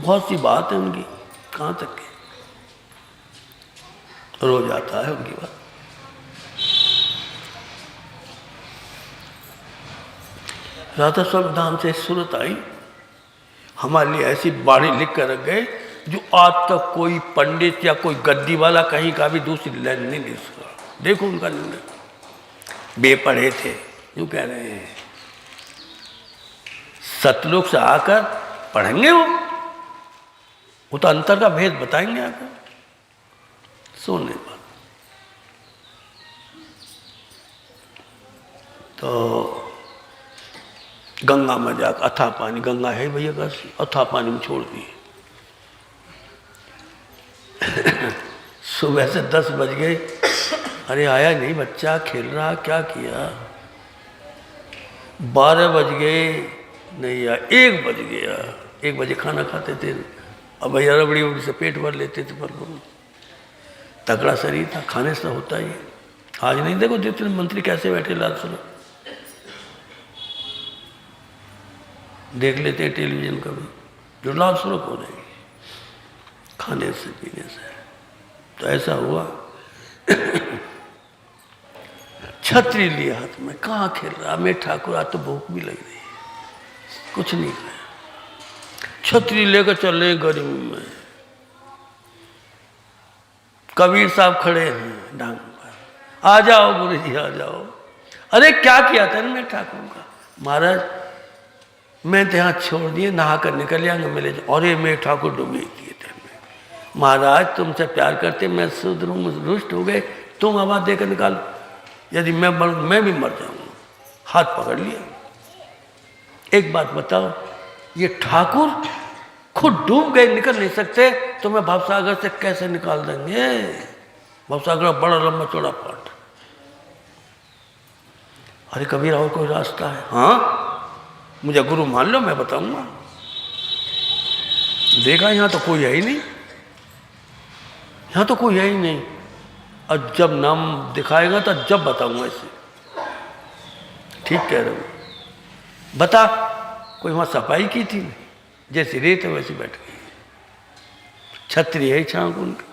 बहुत सी बात है उनकी, कहाँ तक है, रोज आता है उनकी बात। राधा स्वामी धाम से सूरत आई, हमारे लिए ऐसी बाड़ी लिख कर रख गए जो आज तक कोई पंडित या कोई गद्दी वाला कहीं का भी दूसरी लाइन नहीं लिख सका। देखो उनका निर्णय, बेपढ़े थे, यूँ कह रहे हैं। सतलोक से आकर पढ़ेंगे वो तो अंतर का भेद बताएंगे आकर। सोने पर तो गंगा में जाकर अथा पानी, गंगा है भैया का, अथा पानी में छोड़ दिए। सुबह से 10 बज गए, अरे आया नहीं बच्चा, खेल रहा, क्या किया? 12 बज गए, नहीं यार 1 बज गया। 1 बजे खाना खाते थे, अब भैया रबड़ी उबड़ी से पेट भर लेते थे। पर तगड़ा शरीर था, खाने से होता ही। आज नहीं, देखो जितने मंत्री कैसे बैठे, लाल सुनो, देख लेते हैं टेलीविजन का भी, जो लाल सुनो हो रही खाने से पीने से। तो ऐसा हुआ। छतरी लिया हाथ में, कहाँ खेल रहा? मैं ठाकुर, आज तो भूख भी लग रही है, कुछ नहीं खाया। छतरी लेकर चल रहे गर्मी में। कबीर साहब खड़े हैं डांग पर, आ जाओ गुरु जी आ जाओ। अरे क्या किया था मैं ठाकुर का? महाराज मैं तो यहाँ छोड़ दिए, नहा कर निकल जाएंगे मिले। अरे मेरे ठाकुर डूबे दिए थे। महाराज तुमसे प्यार करते, मैं शुद्ध हूँ, रुष्ट हो गए, तुम आवाज देकर निकालो, यदि मैं मैं भी मर जाऊंगा। हाथ पकड़ लिया। एक बात बताओ, ये ठाकुर खुद डूब गए, निकल नहीं सकते, तो मैं भवसागर से कैसे निकाल देंगे? भवसागर बड़ा लंबा चौड़ा पाट। अरे कबीर और कोई रास्ता है? हाँ मुझे गुरु मान लो, मैं बताऊंगा। देखा यहाँ तो कोई है ही नहीं, यहाँ तो कोई है ही नहीं। और जब नाम दिखाएगा तो जब बताऊंगा इसे। ठीक कह रहे हो। बता, कोई वहाँ सफाई की थी? जैसी रेत है वैसी बैठ गई। छतरी है छांक उनकी।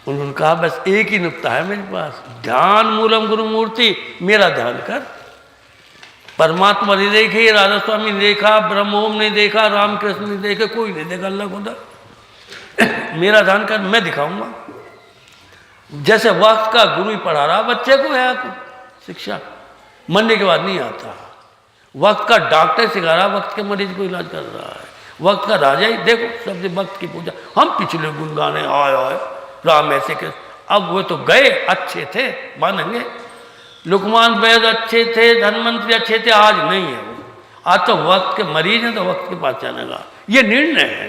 उन्होंने कहा बस एक ही नुक्ता है मेरे पास, ध्यान मूलम गुरु मूर्ति, मेरा ध्यान कर। परमात्मा नहीं देखे, राधा स्वामी ने देखा, ब्रह्म ओम नहीं देखा, रामकृष्ण ने देखे, कोई नहीं देखा अल्लाह खुदा। मेरा ध्यान कर, मैं दिखाऊंगा। जैसे वक्त का गुरु ही पढ़ा रहा बच्चे को है शिक्षा, मरने के बाद नहीं आता। वक्त का डॉक्टर सिखा रहा, वक्त के मरीज को इलाज कर रहा है। वक्त का राजा ही देखो, सबसे वक्त की पूजा। हम पिछले गुण गाने आए आए राम ऐसे के, अब वो तो गए, अच्छे थे मानेंगे। लुकमान वैद अच्छे थे, धनवंतरी अच्छे थे, आज नहीं है वो। आज तो वक्त के मरीज हैं, तो वक्त के पास जाने का ये निर्णय है,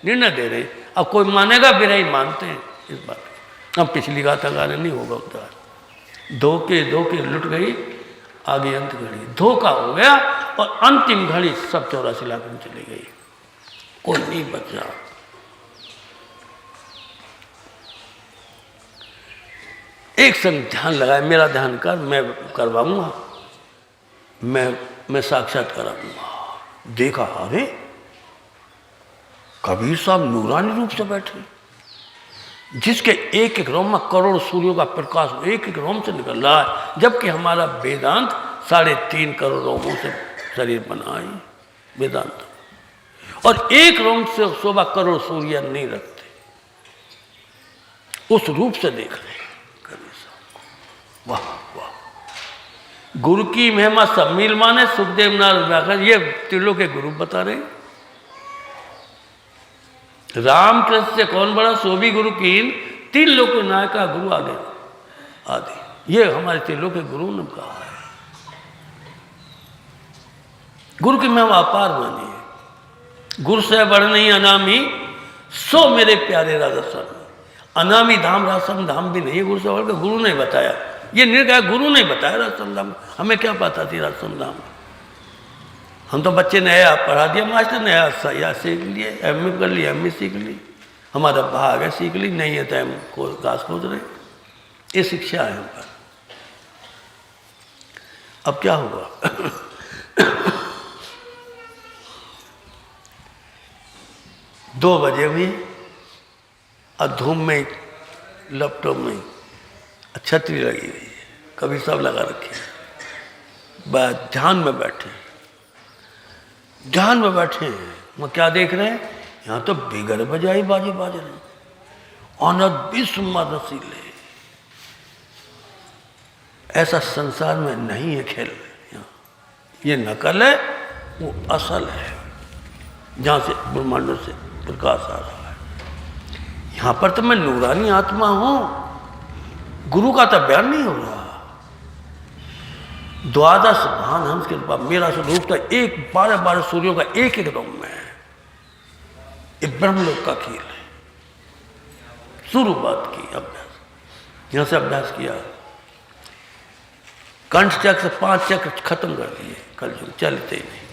निर्णय दे रहे। अब कोई मानेगा भी नहीं, मानते हैं इस बात को। अब पिछली गाथा गाने नहीं होगा उतार। धोखे धोखे लुट गई, आगे अंत घड़ी। धोखा हो गया और अंतिम घड़ी सब 84 लाख में चली गई, कोई नहीं बचा। एक संग ध्यान लगाए, मेरा ध्यान कर, मैं करवाऊंगा, मैं साक्षात कराऊंगा। देखा, अरे कबीर साहब नूरानी रूप से बैठे, जिसके एक एक रोम में करोड़ सूर्यों का प्रकाश एक एक रोम से निकल रहा है, जबकि हमारा वेदांत 3.5 करोड़ रोमों से शरीर बना है वेदांत, और एक रोम से 100 करोड़ सूर्य नहीं रखते। उस रूप से देख रहे हैं कबीर साहब। वाह वाह, गुरु की महिमा सब मिल माने। सुखदेव नारायण ये त्रिलोक के गुरु बता रहे। रामकृष्ण से कौन बड़ा, सो भी गुरु कीन, 3 लोक नायका गुरु आगे आदि। ये हमारे त्रिलोक के गुरु ने कहा है। गुरु की महिमा अपार मानी है। गुरु से बड़ नहीं अनामी, सो मेरे प्यारे राधा स्वामी। अनामी धाम रासम धाम भी नहीं है गुरु से बढ़ के। गुरु ने बताया, ये निर्णय गुरु ने बताया रासम धाम। हमें क्या पता थी रासम धाम? हम तो बच्चे नया पढ़ा दिया मास्टर, नया या सीख लिए, एमए कर लिए, एमए सीख ली, हमारा भाग है सीख ली, नहीं है तो हम को घास खोज रहे। ये शिक्षा है हम पर। अब क्या हुआ? 2 बजे हुई और धूम में लैपटॉप में छतरी लगी हुई है, कबीर साहब लगा रखे, बस ध्यान में बैठे, ध्यान में बैठे हैं। वो क्या देख रहे हैं? यहाँ तो बिगड़ बजाई बाजे बाज रहे हैं, अनंत विश्व रसीले। ऐसा संसार में नहीं है खेल। ये नकल है, वो असल है, जहाँ से ब्रह्मांडों से प्रकाश आ रहा है। यहाँ पर तो मैं नूरानी आत्मा हूँ, गुरु का तो बयान नहीं हो रहा। 12 भान हंस के रूप मेरा स्वरूप था, 12 सूर्यों का एक एक रोम में है। ये ब्रह्मलोक का खेल है। शुरुआत की अभ्यास, यहां से अभ्यास किया, कंठ चक्र से 5 चक्र खत्म कर दिए, कल जो चलते ही नहीं,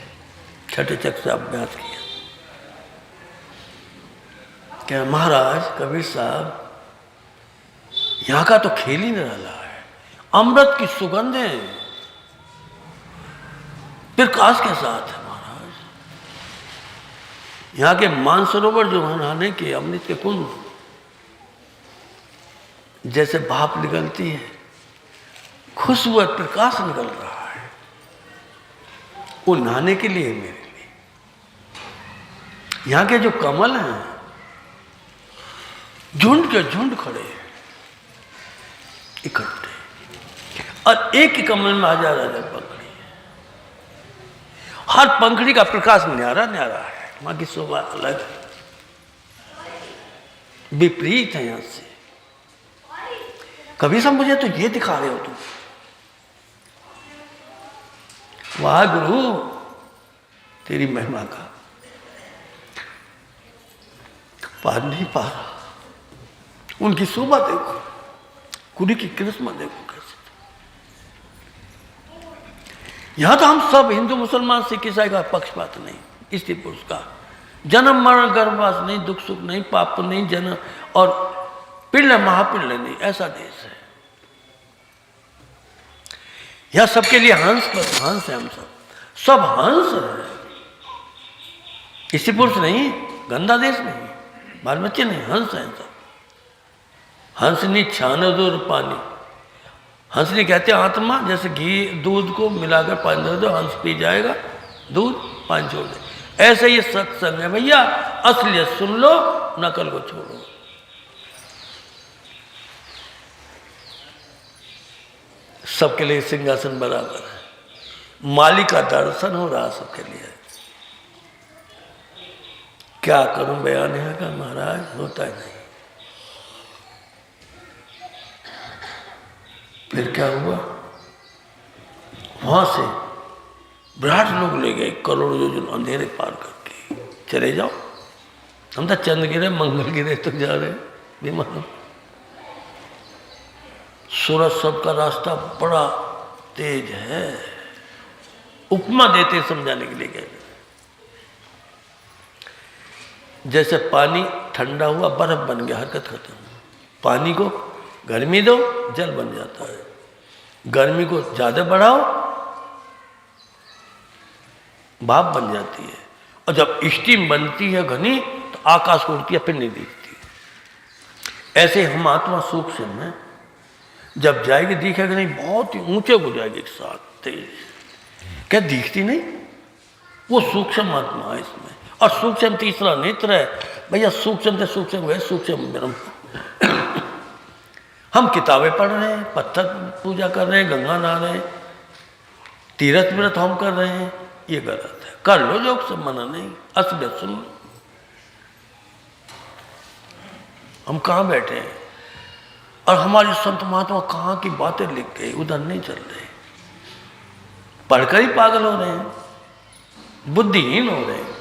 6ठे चक्र से अभ्यास किया। क्या महाराज कबीर साहब, यहां का तो खेल ही निराला है। अमृत की सुगंध है, प्रकाश के साथ है महाराज। यहाँ के मानसरोवर जो है नहाने के अमृत के कुंड, जैसे भाप निकलती है, खुशबू और प्रकाश निकल रहा है, वो नहाने के लिए मेरे लिए। यहाँ के जो कमल हैं, झुंड के झुंड खड़े हैं इकट्ठे, और एक ही कमल में 1000 पंखड़ी है। हर पंखड़ी का प्रकाश न्यारा न्यारा है, वहां की शोभा अलग है, विपरीत है यहां से। कभी सब मुझे तो ये दिखा रहे हो तुम, वाह गुरु तेरी महिमा का पार नहीं पा रहा। उनकी शोभा देखो, गुरु की करिश्मा देखो कैसे। यहां तो हम सब हिंदू मुसलमान सिख ईसाई का पक्षपात नहीं, स्त्री पुरुष का जन्म मरण गर्भवास नहीं, दुख सुख नहीं, पाप नहीं, जन्म और पिंड महापिंड नहीं, ऐसा देश है। यहाँ सबके लिए हंस हंस है, हम सब हंस है। किसी पुरुष नहीं, गंदा देश नहीं, बाल बच्चे नहीं, हंस है सब। हंसनी छान दूर पानी, हंसनी कहते हैं आत्मा, जैसे घी दूध को मिलाकर पानी दे दो, हंस पी जाएगा दूध, पानी छोड़ दे। ऐसे ये सत्संग है भैया, असलियत सुन लो, नकल को छोड़ो। सबके लिए सिंहासन बराबर है, मालिक का दर्शन हो रहा सबके लिए। क्या करूं, बयान है का महाराज, होता ही नहीं। फिर क्या हुआ, वहां से विराट लोग ले गए, करोड़ों योजन अंधेरे पार करके, चले जाओ। हम तो चंद गिरे मंगल गिरे तो जा रहे विमान। सूरज सबका रास्ता बड़ा तेज है, उपमा देते समझाने के लिए गए। जैसे पानी ठंडा हुआ, बर्फ बन गया, हरकत खत्म। पानी को गर्मी दो, जल बन जाता है। गर्मी को ज्यादा बढ़ाओ, भाप बन जाती है। और जब स्टीम बनती है घनी, तो आकाश को उड़ती है, फिर नहीं दिखती। ऐसे हम आत्मा सूक्ष्म में जब जाएगी, दिखेगा नहीं, बहुत ही ऊंचे हो जाएगी एक साथ तेज। क्या दिखती नहीं, वो सूक्ष्म आत्मा है इसमें। और सूक्ष्म तीसरा नेत्र है भैया, सूक्ष्म से सूक्ष्म है, सूक्ष्म ब्रह्म। हम किताबें पढ़ रहे हैं, पत्थर पूजा कर रहे हैं, गंगा नहा रहे हैं, तीर्थ व्रत हम कर रहे हैं, ये गलत है। कर लो जो, सब मना नहीं, असलियत सुन लो। हम कहाँ बैठे हैं और हमारे संत महात्मा कहाँ की बातें लिख गए, उधर नहीं चल रहे। पढ़कर ही पागल हो रहे हैं, बुद्धिहीन हो रहे हैं।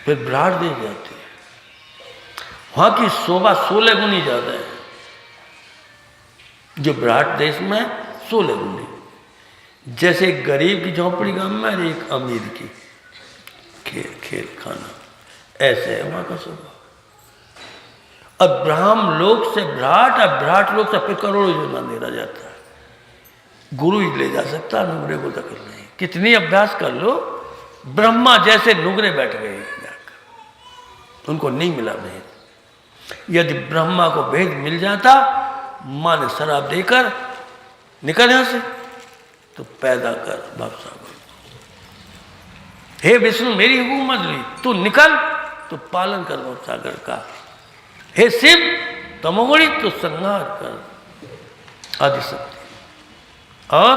फिर विराट देश जाते हैं, वहां की शोभा 16 गुनी ज्यादा है। जो विराट देश में 16 गुनी, जैसे एक गरीब की झोंपड़ी गांव में और एक अमीर की खेल खाना, ऐसे है वहां का शोभा। अब ब्राह्म लोक से विराट, अब विराट लोक से फिर करोड़ों योजना अंधेरा जाता है। गुरु ही ले जा सकता, नुगरे को दखल नहीं। कितनी अभ्यास कर लो, ब्रह्मा जैसे नुगरे बैठ गए जाकर, उनको नहीं मिला भेद। यदि ब्रह्मा को भेद मिल जाता, मां ने शराब देकर निकल यहां से, तो पैदा कर वापस आ गए। हे विष्णु, मेरी हुकूमत हुई, तू निकल, तो पालन कर भव सागर का। हे शिव, तमोगुणी, तो संहार कर आदि शक्ति। और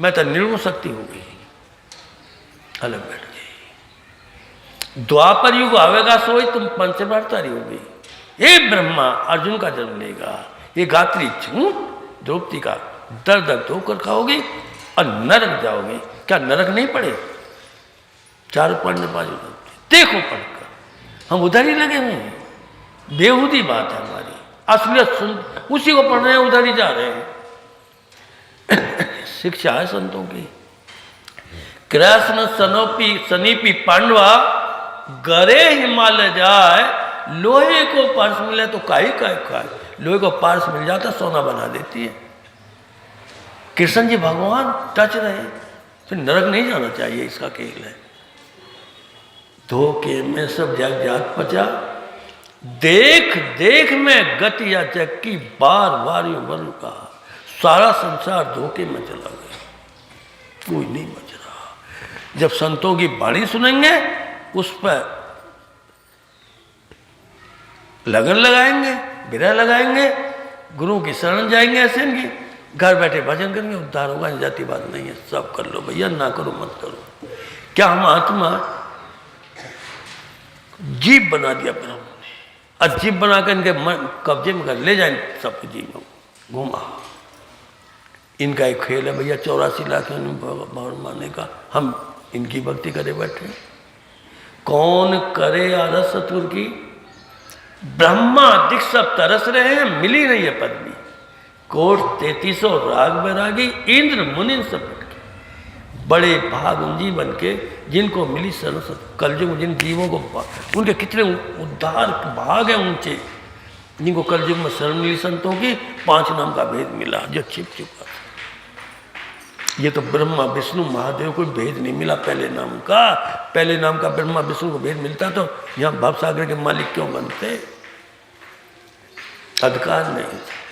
मैं तो निर्गुण शक्ति हो गई, अलग बैठ गई। द्वापर युग आवेगा सोई, तुम पंचवार्तारी हो गई। हे ब्रह्मा, अर्जुन का जन्म लेगा, ये गात्री झूठ द्रौपदी का दर दर धोकर खाओगे और नरक जाओगे। क्या नरक नहीं पड़े? 4 पढ़ने 5 देखो पढ़कर, हम उधर ही लगे हुए हैं। बेहूदी बात है हमारी, असलियत सुन, उसी को पढ़ रहे हैं, उधर ही जा रहे हैं। शिक्षा है संतों की। कृष्ण सनीपी पांडवा, गरे हिमालय जाए, लोहे को पारस मिले तो काई खाए। लोहे को पारस मिल जाता सोना बना देती है। कृष्ण जी भगवान टच रहे, फिर नरक नहीं जाना चाहिए, इसका खेल है। धोखे में सब जग जात पचा, देख देख में गति या जग की, बार बार यूं बन का। सारा संसार धोखे में चला गया, कोई नहीं बच रहा। जब संतों की वाणी सुनेंगे, उस पर लगन लगाएंगे, विरह लगाएंगे, गुरु की शरण जाएंगे, ऐसे इनकी घर बैठे भजन करेंगे, उद्धार होगा। जाती बात नहीं है, सब कर लो भैया, ना करो मत करो। क्या हम आत्मा जीव बना दिया ब्रह्म ने, और जीव बनाकर इनके कब्जे में कर ले जाए, सबके जीव में घुमा। इनका एक खेल है भैया, 84 लाख भवन माने का। हम इनकी भक्ति करे बैठे। कौन करे आरस सतुर की, ब्रह्मा दिख सब तरस रहे हैं, मिली नहीं है पदवी। कोट 3300 राग बैरागी, इंद्र मुनि सब के बड़े भाग उन जीवन के जिनको मिली सरस्वत। कलयुग जिन जीवों को, उनके कितने उद्धार भाग हैं ऊंचे, जिनको कलयुग में शरण मिली संतों की, 5 नाम का भेद मिला जो छिप चुका था। ये तो ब्रह्मा विष्णु महादेव को भेद नहीं मिला पहले नाम का। पहले नाम का ब्रह्मा विष्णु को भेद मिलता तो यहाँ भवसागर के मालिक क्यों बनते? अधिकार नहीं था।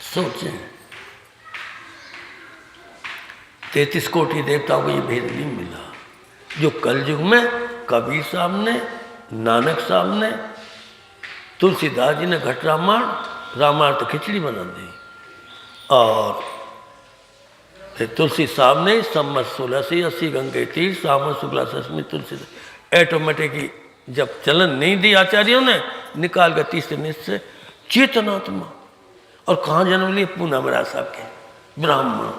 सोचें, 33 कोटि देवताओं को ये भेद नहीं मिला जो कलयुग में कबीर साहब ने, नानक साहब ने, तुलसीदास जी ने घट रामायण तो खिचड़ी बना दी, और फिर तुलसी साहब ने संवत 1680 गंगे तीर सावन शुक्ला दशमी तुलसी ऐटोमेटिक ही जब चलन नहीं दी आचार्यों ने, निकाल कर 30 से चेतनात्मा। और कहाँ जन्म लिए? पूना महाराज साहब के, ब्राह्मण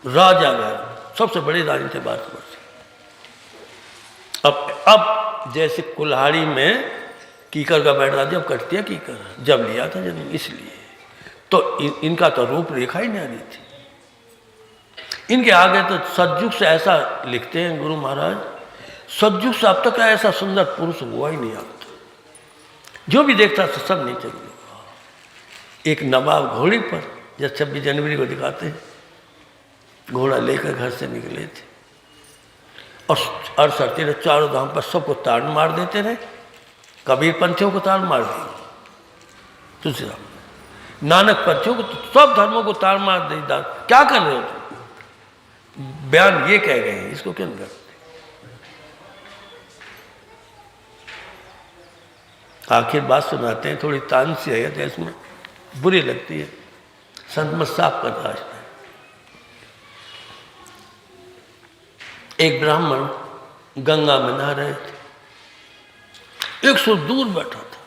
राजा घर, सबसे बड़े राजा थे भारतवर्ष। अब जैसे कुल्हाड़ी में कीकर का बैठ रहा, अब कटती है कीकर, जब लिया था जन्म, इसलिए तो इनका तो रूप रेखा ही नहीं आ रही थी। इनके आगे तो सतयुग से ऐसा लिखते हैं गुरु महाराज, सतयुग से अब तक ऐसा सुंदर पुरुष हुआ ही नहीं। अब तो जो भी देखता था सब नीचे गिरा। एक नवाब घोड़ी पर, जब 26 जनवरी को दिखाते हैं, घोड़ा लेकर घर से निकले थे और 68 चारों धाम पर सबको ताड़ मार देते रहे। कबीर पंथियों को ताड़ मार दी, तुलसी राम, नानक पंथियों को, सब धर्मों को ताड़ मार दी। क्या कर रहे हो तुम? बयान ये कह गए हैं, इसको क्यों नहीं करते? आखिर बात सुनाते हैं, थोड़ी तान सी है देश में, बुरी लगती है। संत मत साफ कर रहा है। एक ब्राह्मण गंगा में नहा रहे थे, 100 दूर बैठा था।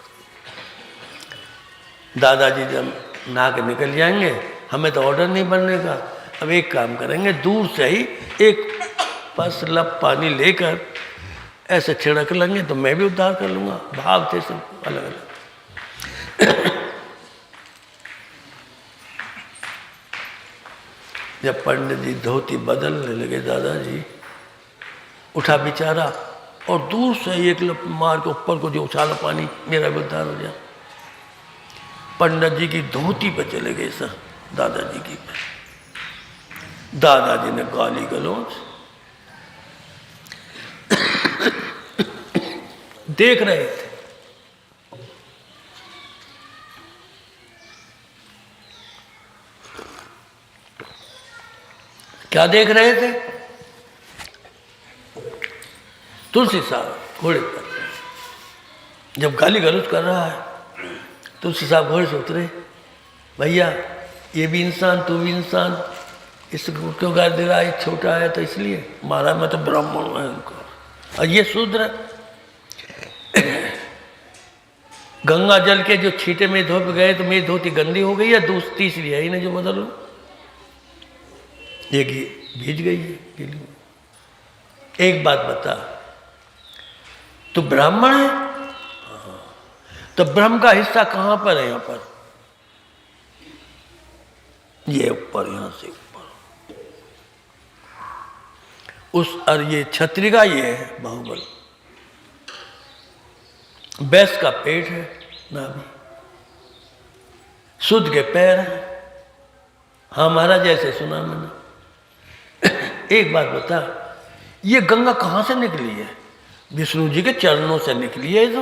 दादाजी जब नहा के निकल जाएंगे, हमें तो ऑर्डर नहीं बनने का, अब एक काम करेंगे, दूर से ही एक पसलप पानी लेकर ऐसे छिड़क लेंगे तो मैं भी उद्धार कर लूँगा। भाव थे सब अलग अलग। जब पंडित जी धोती बदलने लगे, दादाजी उठा बेचारा और दूर से एक लप मार के ऊपर को जो उछाला पानी, मेरा भी उद्धार हो जाए। पंडित जी की धोती पे चले गए सर, दादाजी की पे। दादाजी ने गाली गलौज देख रहे थे। क्या देख रहे थे? तुलसी साहब घोड़े पर जब गाली गलौज कर रहा है, तुलसी साहब घोड़े से उतरे, भैया ये भी इंसान, तू भी इंसान, इसको क्यों गाली दे रहा है? छोटा है तो इसलिए। महाराज मैं तो ब्राह्मण हूँ उनको, और ये शूद्र। गंगा जल के जो छींटे में धोप गए तो मेरी धोती गंदी हो गई है, तीसरी है ही नहीं जो बदल लो, ये भीज गई है गीली। एक बात बता, तू ब्राह्मण है? तो ब्रह्म का हिस्सा कहां पर है? यहां पर, ये ऊपर, यहां से ऊपर उस, और ये छत्री का ये है बाहुबल, बैस का पेट है, नाभि, शुद्ध के पैर है। हाँ महाराज जैसे सुना मैंने। एक बात बता, ये गंगा कहां से निकली है? विष्णु जी के चरणों से निकली है। तो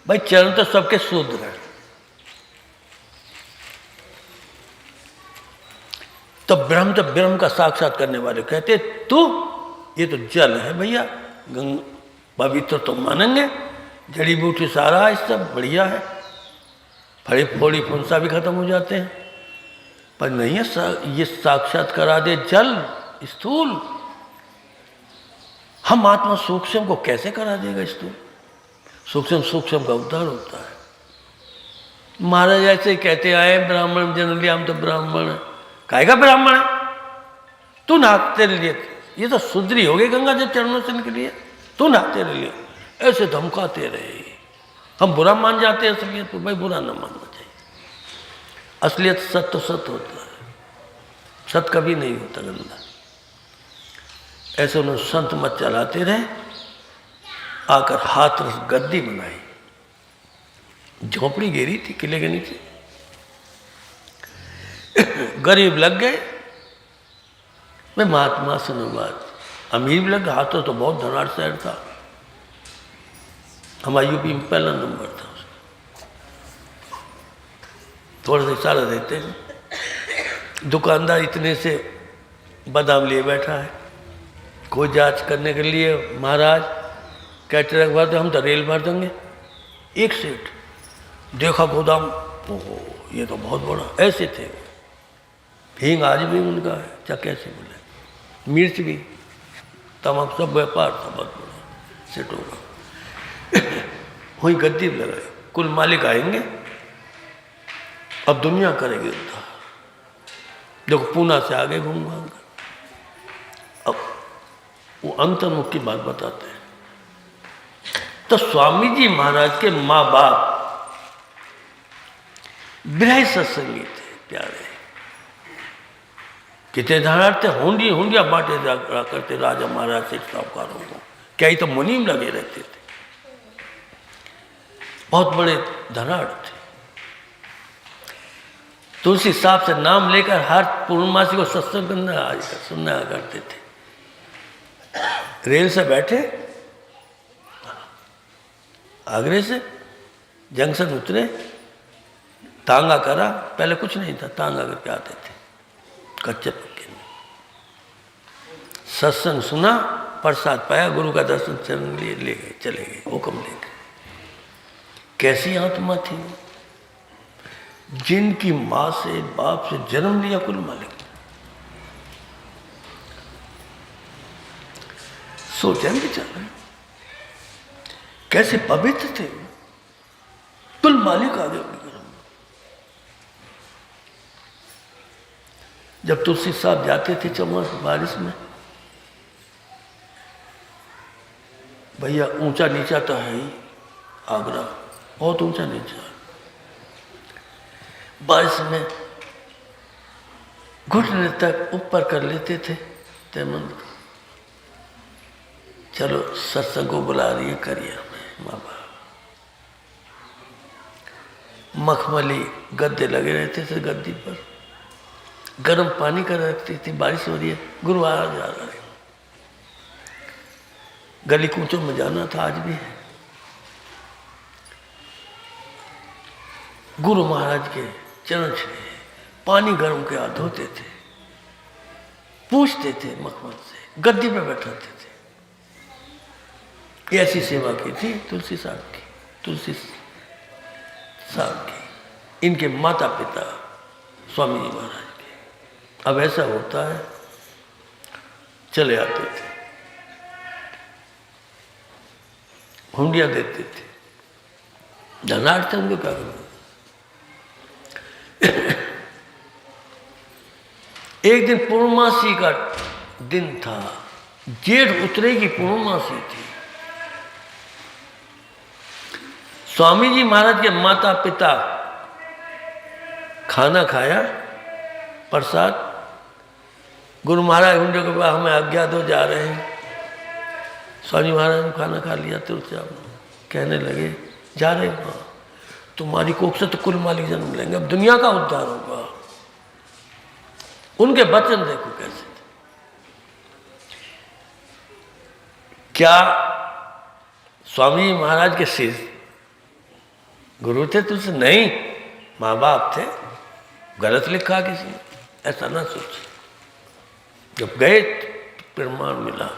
भाई चरण तो सबके शुद्ध है, तो ब्रह्म का साक्षात करने वाले कहते तू ये तो जल है भैया, पवित्र तो मानेंगे, जड़ी बूटी सारा है, सब बढ़िया है, फड़ी फोड़ी फुंसा भी खत्म हो जाते हैं, पर नहीं है ये साक्षात करा दे जल स्थूल। हम आत्मा सूक्ष्म को कैसे करा देगा स्थूल? सूक्ष्म का उद्धार होता है। महाराज ऐसे कहते आए ब्राह्मण जन्म लिया, हम तो ब्राह्मण है। काहेगा ब्राह्मण है तू? ना तेरे लिए ये तो सुधरी हो गई, गंगा जब चरणों से निकली है, तू ना तेरे लिए ऐसे धमकाते रहे। हम बुरा मान जाते हैं असलियत को, भाई बुरा ना मानना चाहिए। असलियत सत्य तो सत्य होता है, सत्य कभी नहीं होता गंदा। ऐसे उन्होंने संत मत चलाते रहे, आकर हाथ रस गद्दी बनाई, झोपड़ी घेरी थी किले के नीचे। गरीब लग गए, मैं महात्मा सुनो बात, अमीर भी लग गया, हाथों तो बहुत धनाढ़ शहर था, हमारे यूपी में पहला नंबर था उसका। थोड़ा सा इशारा देते हैं, दुकानदार इतने से बादाम लिए बैठा है, कोई जांच करने के लिए महाराज कैटरक भर दे, हम तो रेल भर देंगे। एक सेठ देखा गोदाम, ओहो ये तो बहुत बड़ा, ऐसे थे। हींग आज भी उनका है, क्या कैसे बोले, मिर्च भी, तमाम सब व्यापार था बहुत बड़ा सेठों का। वहीं गद्दी लगाए, कुल मालिक आएंगे, अब दुनिया करेगी उद्धार। देखो पूना से आगे घूम घाम कर, अब वो अंतर्मुख की बात बताते हैं। तो स्वामी जी महाराज के माँ बाप विरह सत्संगी थे, प्यारे, कितने धनाढ़ थे, हुंडिया बांटे करते राजा महाराज से साहूकारों को, क्या ही तो मुनीम लगे रहते थे, बहुत बड़े धनाढ़ थे। तुलसी साहब से नाम लेकर हर पूर्णमासी को सत्संग सुनना करते थे। रेल से बैठे, आगरे से जंक्शन उतरे, तांगा करा, पहले कुछ नहीं था, तांगा करके आते थे कच्चे पक्के में, सत्संग सुना, प्रसाद पाया, गुरु का दर्शन चरण लिए, ले गए, चले गए, हुक्म लेके। कैसी आत्मा थी, जिनकी माँ से बाप से जन्म लिया कुल मालिक। सोचें बेचारे कैसे पवित्र थे, कुल मालिक आ गए उनके घर में। जब तुलसी साहब जाते थे चमस बारिश में, भैया ऊंचा नीचा तो है ही, आगरा बहुत ऊंचा नीचा, बारिश में घुटने तक ऊपर कर लेते थे तेमंद को। चलो सत्संग को बुला रही है, करिए माँ बाप। मखमली गद्दे लगे रहते थे, गद्दी पर गर्म पानी कर रखती थी, बारिश हो रही है, गुरु आ जा रहा है। गली कूचों में जाना था, आज भी है। गुरु महाराज के चरण छुए, पानी गर्म के हाथ धोते थे, पूछते थे मखमल से, गद्दी पे बैठाते थे। ऐसी सेवा की थी तुलसी साहब की, तुलसी साहब की, इनके माता पिता स्वामी जी महाराज के। अब ऐसा होता है, चले आते थे, हुंडिया देते थे, धनाढ़ थे, उनको क्या करना। एक दिन पूर्णमासी का दिन था, जेठ उतरेगी पूर्णमासी थी। स्वामी जी महाराज के माता पिता खाना खाया, प्रसाद, गुरु महाराज हुंडे के पास हमें आज्ञा दो, जा रहे हैं। स्वामी महाराज ने खाना खा लिया, तुलसी कहने लगे, जा रहे हैं, तुम्हारी कोख से तो कुल मालिक जन्म लेंगे, अब दुनिया का उद्धार होगा। उनके वचन देखो कैसे थे। क्या स्वामी महाराज के शिष्य गुरु थे तुझसे? नहीं, माँ बाप थे। गलत लिखा किसी ने, ऐसा ना सोचे। जब गए तो प्रमाण मिला,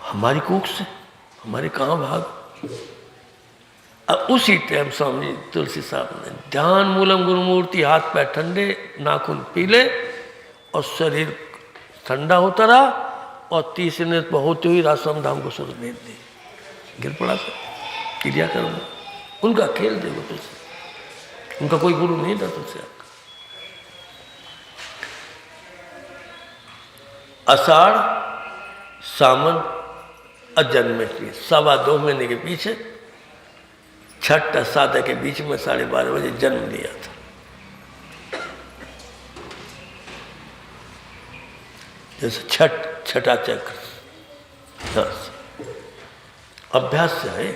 हमारी कोख से, हमारे कहाँ भाग। अब उसी टाइम स्वामी तुलसी साहब ने ध्यान मूलम गुरुमूर्ति, हाथ पैर ठंडे, नाखून पीले और शरीर ठंडा होता रहा, और तीसरे मिनट पर होते हुए राजस्वामी धाम को सूरज भेज दी, गिर पड़ा था क्रियाकर्म। उनका खेल देखो तुलसी, उनका कोई गुरु नहीं था तुलसी आपका। आषाढ़ सावन अजन्मेष्टि, 2.25 महीने के पीछे, छठ सादे के बीच में 12:30 बजे जन्म लिया था। जैसे छठा चक्र 10, अभ्यास से आए।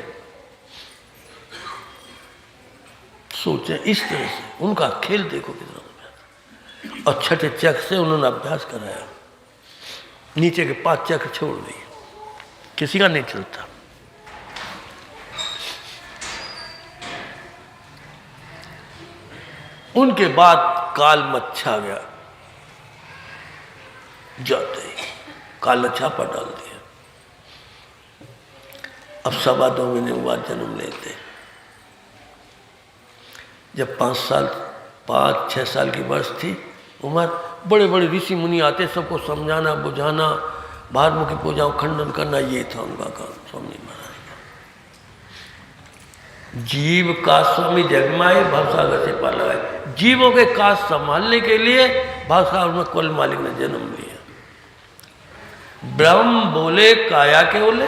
सोचे इस तरह से उनका खेल देखो कितना अभ्यास। और छठे चक्र से उन्होंने अभ्यास कराया, नीचे के 5 चक्र छोड़ दिए, किसी का नहीं चलता। उनके बाद काल मत छा गया, जाते ही काल ने छापा डाल दिया। अब 2.25 महीने बाद जन्म लेते। जब 5-6 साल की वर्ष थी उम्र, बड़े बड़े ऋषि मुनि आते, सबको समझाना बुझाना, भारमुखी पूजाओं खंडन करना, ये था उनका काम स्वामी महाराज का। जीव का स्वामी जगमाए भवसागर से पार लगाए। जीवों के काज संभालने के लिए भवसागर में कुल मालिक ने जन्म लिया। ब्रह्म बोले काया के बोले,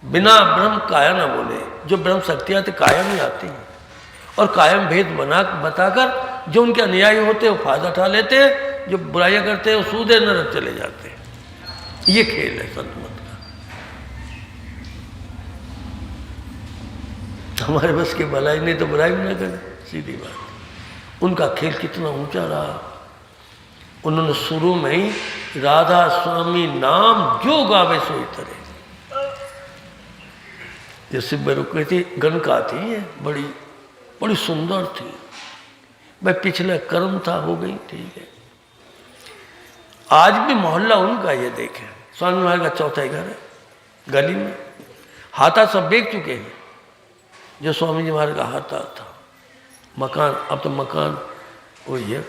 बिना ब्रह्म काया ना बोले। जो ब्रह्म शक्ति आती काया नहीं आती, और कायम भेद बताकर जो उनके अनुयायी होते हैं वो फायदा उठा लेते हैं, जो बुराइयां करते हैं वो सूदे नरक चले जाते हैं। ये खेल है संत मत का। हमारे बस की भलाई नहीं तो बुराई भी ना करें, सीधी बात। उनका खेल कितना ऊंचा रहा। उन्होंने शुरू में ही राधा स्वामी नाम जो गावे सोई तरे। जैसे बेरुकती गणका थी, बड़ी बड़ी सुंदर थी भाई, पिछला कर्म था, हो गई, ठीक है। आज भी मोहल्ला उनका, ये देखें स्वामी महाराज का चौथा घर है, गली में हाथा सब बेच चुके हैं। जो स्वामी जी महाराज का हाथा था, मकान, अब तो मकान वही है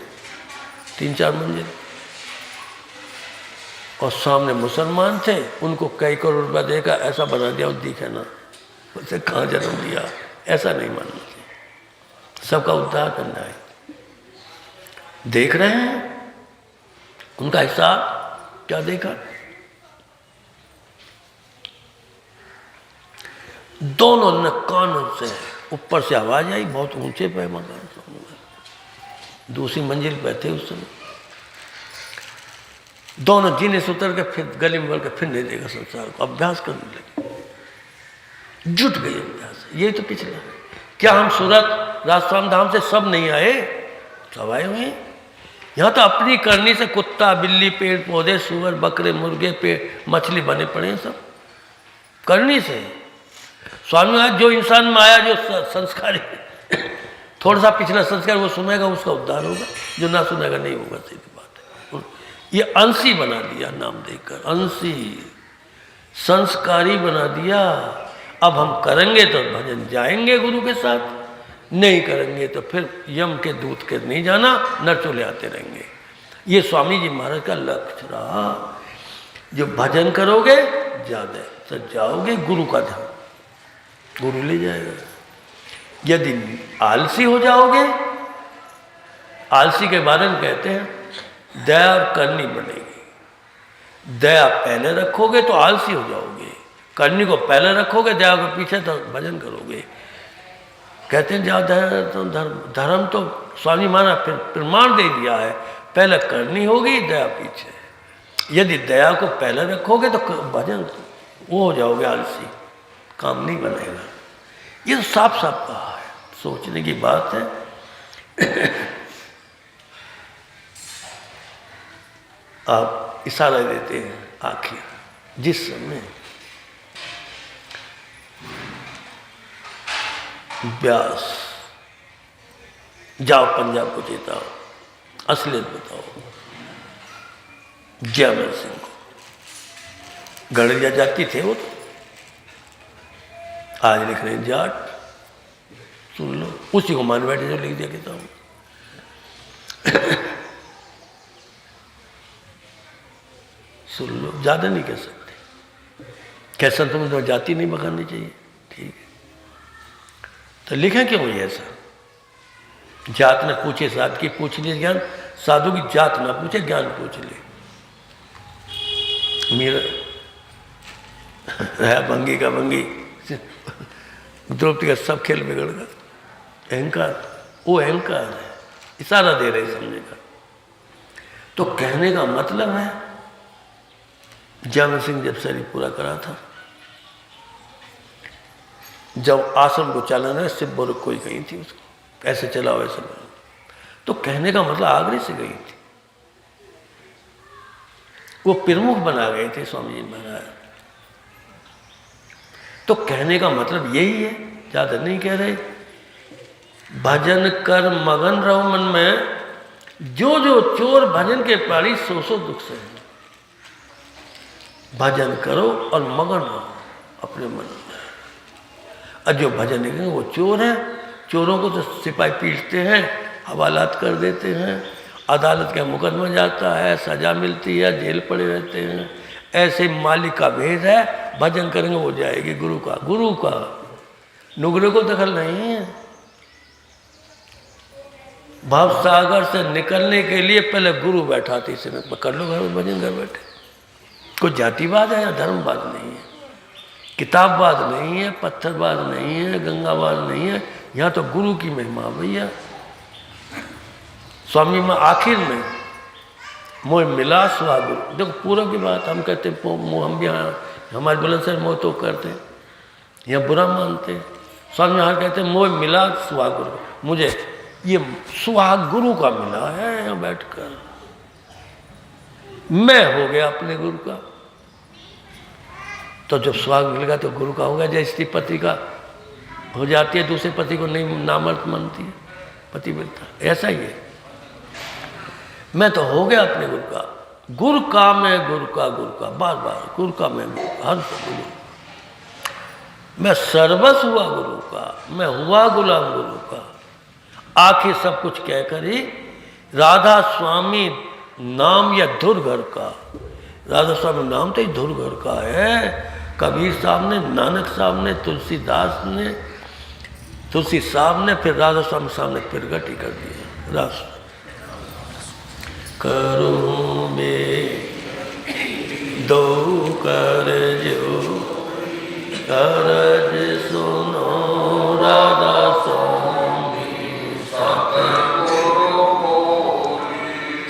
3-4 मंजिल, और सामने मुसलमान थे, उनको कई करोड़ रुपया देकर ऐसा बना दिया, दिखे ना उसे कहाँ जन्म लिया, ऐसा नहीं मानना चाहिए। सबका उद्धार करना है। देख रहे हैं उनका हिसाब क्या देखा। दोनों ने कानों से ऊपर से आवाज आई, बहुत ऊंचे पे मकान, दूसरी मंजिल पे थे उस समय। दोनों जीने से उतर के फिर गली में बढ़ के फिर नहीं देगा संसार को, अभ्यास करने लगे, जुट गए अभ्यास। यही तो पिछला है। क्या हम सूरत राजस्थान धाम से सब नहीं आए? सब आए हुए। यहाँ तो अपनी करनी से कुत्ता बिल्ली पेड़ पौधे सूअर बकरे मुर्गे पेड़ मछली बने पड़े हैं, सब करनी से। स्वामी महाराज जो इंसान में आया, जो संस्कार थोड़ा सा पिछला संस्कार वो सुनेगा उसका उद्धार होगा, जो ना सुनेगा नहीं होगा, सीधी बात है। ये अंशी बना दिया नाम देकर, अंशी संस्कारी बना दिया। अब हम करेंगे तो भजन जाएंगे गुरु के साथ, नहीं करेंगे तो फिर यम के दूत के नहीं जाना, नरचोले आते रहेंगे। ये स्वामी जी महाराज का लक्ष्य रहा। जो भजन करोगे ज्यादा तो जाओगे गुरु का ध्यान, गुरु ले जाएगा। यदि आलसी हो जाओगे, आलसी के बारे में कहते हैं दया करनी पड़ेगी। दया पहले रखोगे तो आलसी हो जाओगे, करनी को पहले रखोगे, दया को पीछे तो भजन करोगे। कहते हैं जहाँ धर्म तो स्वामी महाराज फिर प्रमाण दे दिया है, पहले करनी होगी, दया पीछे। यदि दया को पहले रखोगे तो भजन वो हो जाओगे आलसी, काम नहीं बनेगा। ये तो साफ साफ कहा है, सोचने की बात है। आप इशारा देते हैं आखिर, जिस समय व्यास जाओ पंजाब को चेताओ, असलियत बताओ, जयमल सिंह को, गणरिया जाति थे वो तो, आज लिख रहे हैं जाट, सुन लो, उसी को मान बैठे जो लिख दिया किताब। सुन लो, ज्यादा नहीं कह सकते। कैसा तुम्हें जाति नहीं बखानी चाहिए, ठीक है, तो लिखें क्यों ये ऐसा? जात न पूछे साध की, पूछ ले ज्ञान। साधु की जात ना पूछे, ज्ञान पूछ ले। मेरा है भंगी का भंगी, द्रौपदी का सब खेल बिगड़ गया। अहंकार, वो अहंकार है, इशारा दे रहे समझने का। तो कहने का मतलब है जयमल सिंह जब शरीर पूरा करा था जब आश्रम को चलाना है सिर्फ बोल कोई गई थी उसको ऐसे चलाओ ऐसे बोलो। तो कहने का मतलब आगरे से गई थी, वो प्रमुख बना गए थे स्वामी जी महाराज। तो कहने का मतलब यही है, ज्यादा नहीं कह रहे। भजन कर मगन रहो मन में, जो जो चोर भजन के प्राणी सो सो दुख से। भजन करो और मगन रहो अपने मन में। और जो भजन नहीं करेंगे वो चोर है। चोरों को तो सिपाही पीटते हैं, हवालात कर देते हैं, अदालत का मुकदमा जाता है, सजा मिलती है, जेल पड़े रहते हैं। ऐसे मालिक का भेद है, भजन करेंगे हो जाएगी गुरु का। नुगरे को दखल नहीं है। भाव सागर से निकलने के लिए पहले गुरु बैठा थी, इसे कर लो घर में भजन घर बैठे। कोई जातिवाद है या धर्मवाद नहीं है, किताबवाद नहीं है, पत्थरवाद नहीं है, गंगावाद नहीं है। यहाँ तो गुरु की महिमा भैया। स्वामी में आखिर में मोह मिला सुहागुरु। देखो पूर्व की बात हम कहते हम भी यहाँ हमारे बुलंदशहर मोह तो करते हैं, यहाँ बुरा मानते हैं। स्वामी यहाँ कहते हैं मोह मिला सुहागुरु, मुझे ये सुहाग गुरु का मिला है यहाँ बैठकर, मैं हो गया अपने गुरु का। तो जब सुहाग मिलेगा तो गुरु का होगा। जैसे स्त्री पति का हो जाती है, दूसरे पति को नहीं नामर्थ मानती है, पति मिलता है, ऐसा ही है। मैं तो हो गया अपने गुरु का। गुरु का मैं गुरु का बार बार गुरु का मैं हर गुरु। मैं सर्वस्व हुआ गुरु का, मैं हुआ गुलाम गुरु का। आखिर सब कुछ कहकर ही राधा स्वामी नाम या धुर घर का। राधा स्वामी नाम तो ही धुर घर का है। कबीर साहब ने, नानक साहब ने, तुलसीदास ने, तुलसी साहब ने, फिर राधा स्वामी साहब ने प्रगट ही कर दिया। रास करूं में दो कर जो करज सुनो राधा स्वामी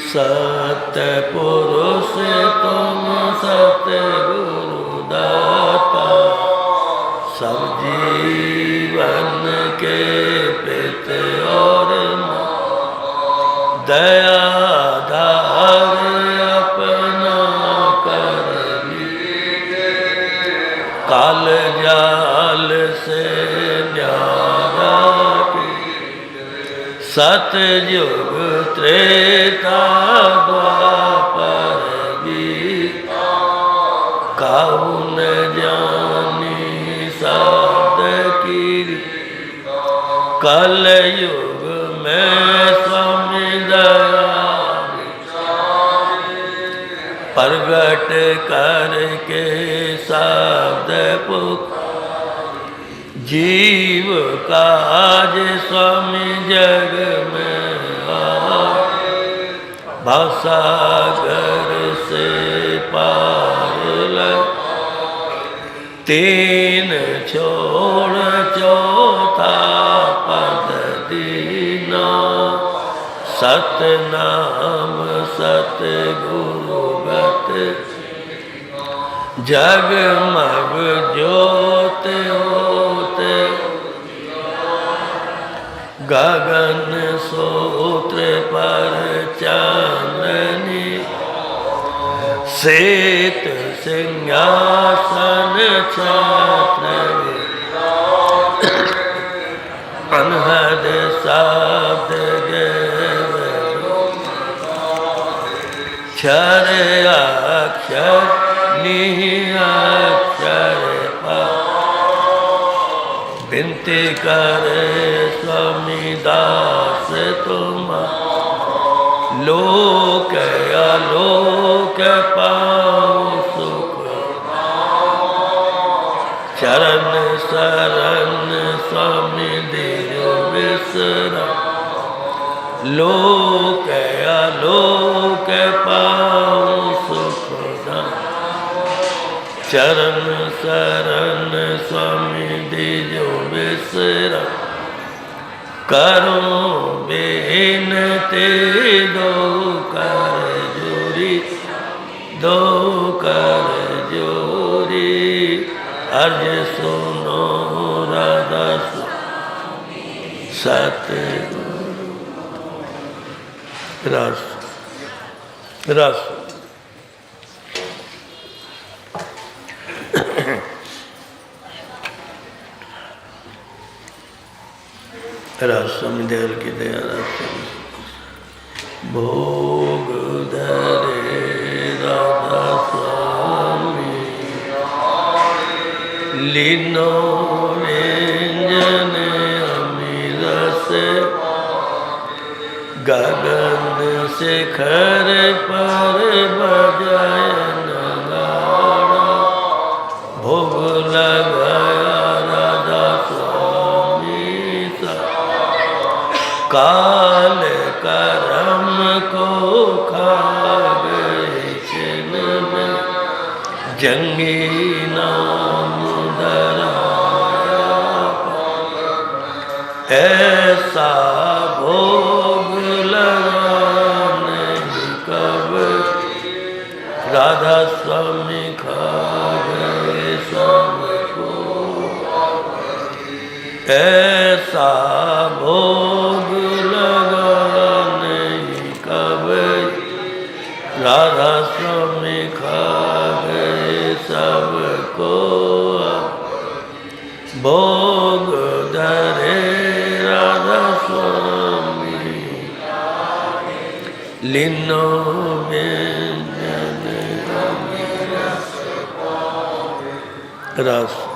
सत्य पुरुष तुम सत्य गुरु दाता, सब जीवन के पित और दया धार अपना कर काल जाल से न्यारा सतयुग त्रेता द्वापर भी काहू न जानी शब्द की। कलयुग में स्वामी दया प्रगट करके शब्द पुकार जीव काज स्वामी जग में भवसागर से पार लग। तीन छोड़ चौथा पद दीना, सतनाम सतगुरु गत जगमग ज्योत होते। गगन सूत्र पर चांदनी, श्वेत सिंहासन छत्र अनहद शब्द क्षर अक्षर निअक्षर विनती करे स्वामी दास तुम। लोक अलोक पाओ सुख, चरण शरण स्वामी दियो विसरा। लोक अलोक पाओ सुख, चरण शरण स्वामी दियो विसरा। करो बेनती दो कर जोरी, दो कर जोरी। अर्ज सुनो राधा सत्य रस रस रस देव की दया रस भोग धरे राधा स्वामी लीनो व्यंजन अमीरस गगन शिखर पर बजाय नगाड़ा भोग लगाया राधा स्वामी सा काल करम को खा गए छिन्न में जंगी नाम धराया ऐसा भोग लगाने कब राधा स्वामी खा गए सबको ऐसा भोग लगाने कब राधा स्वामी खा गए सबको भोग धरे राधा स्वामी लीनो व्यंजन रस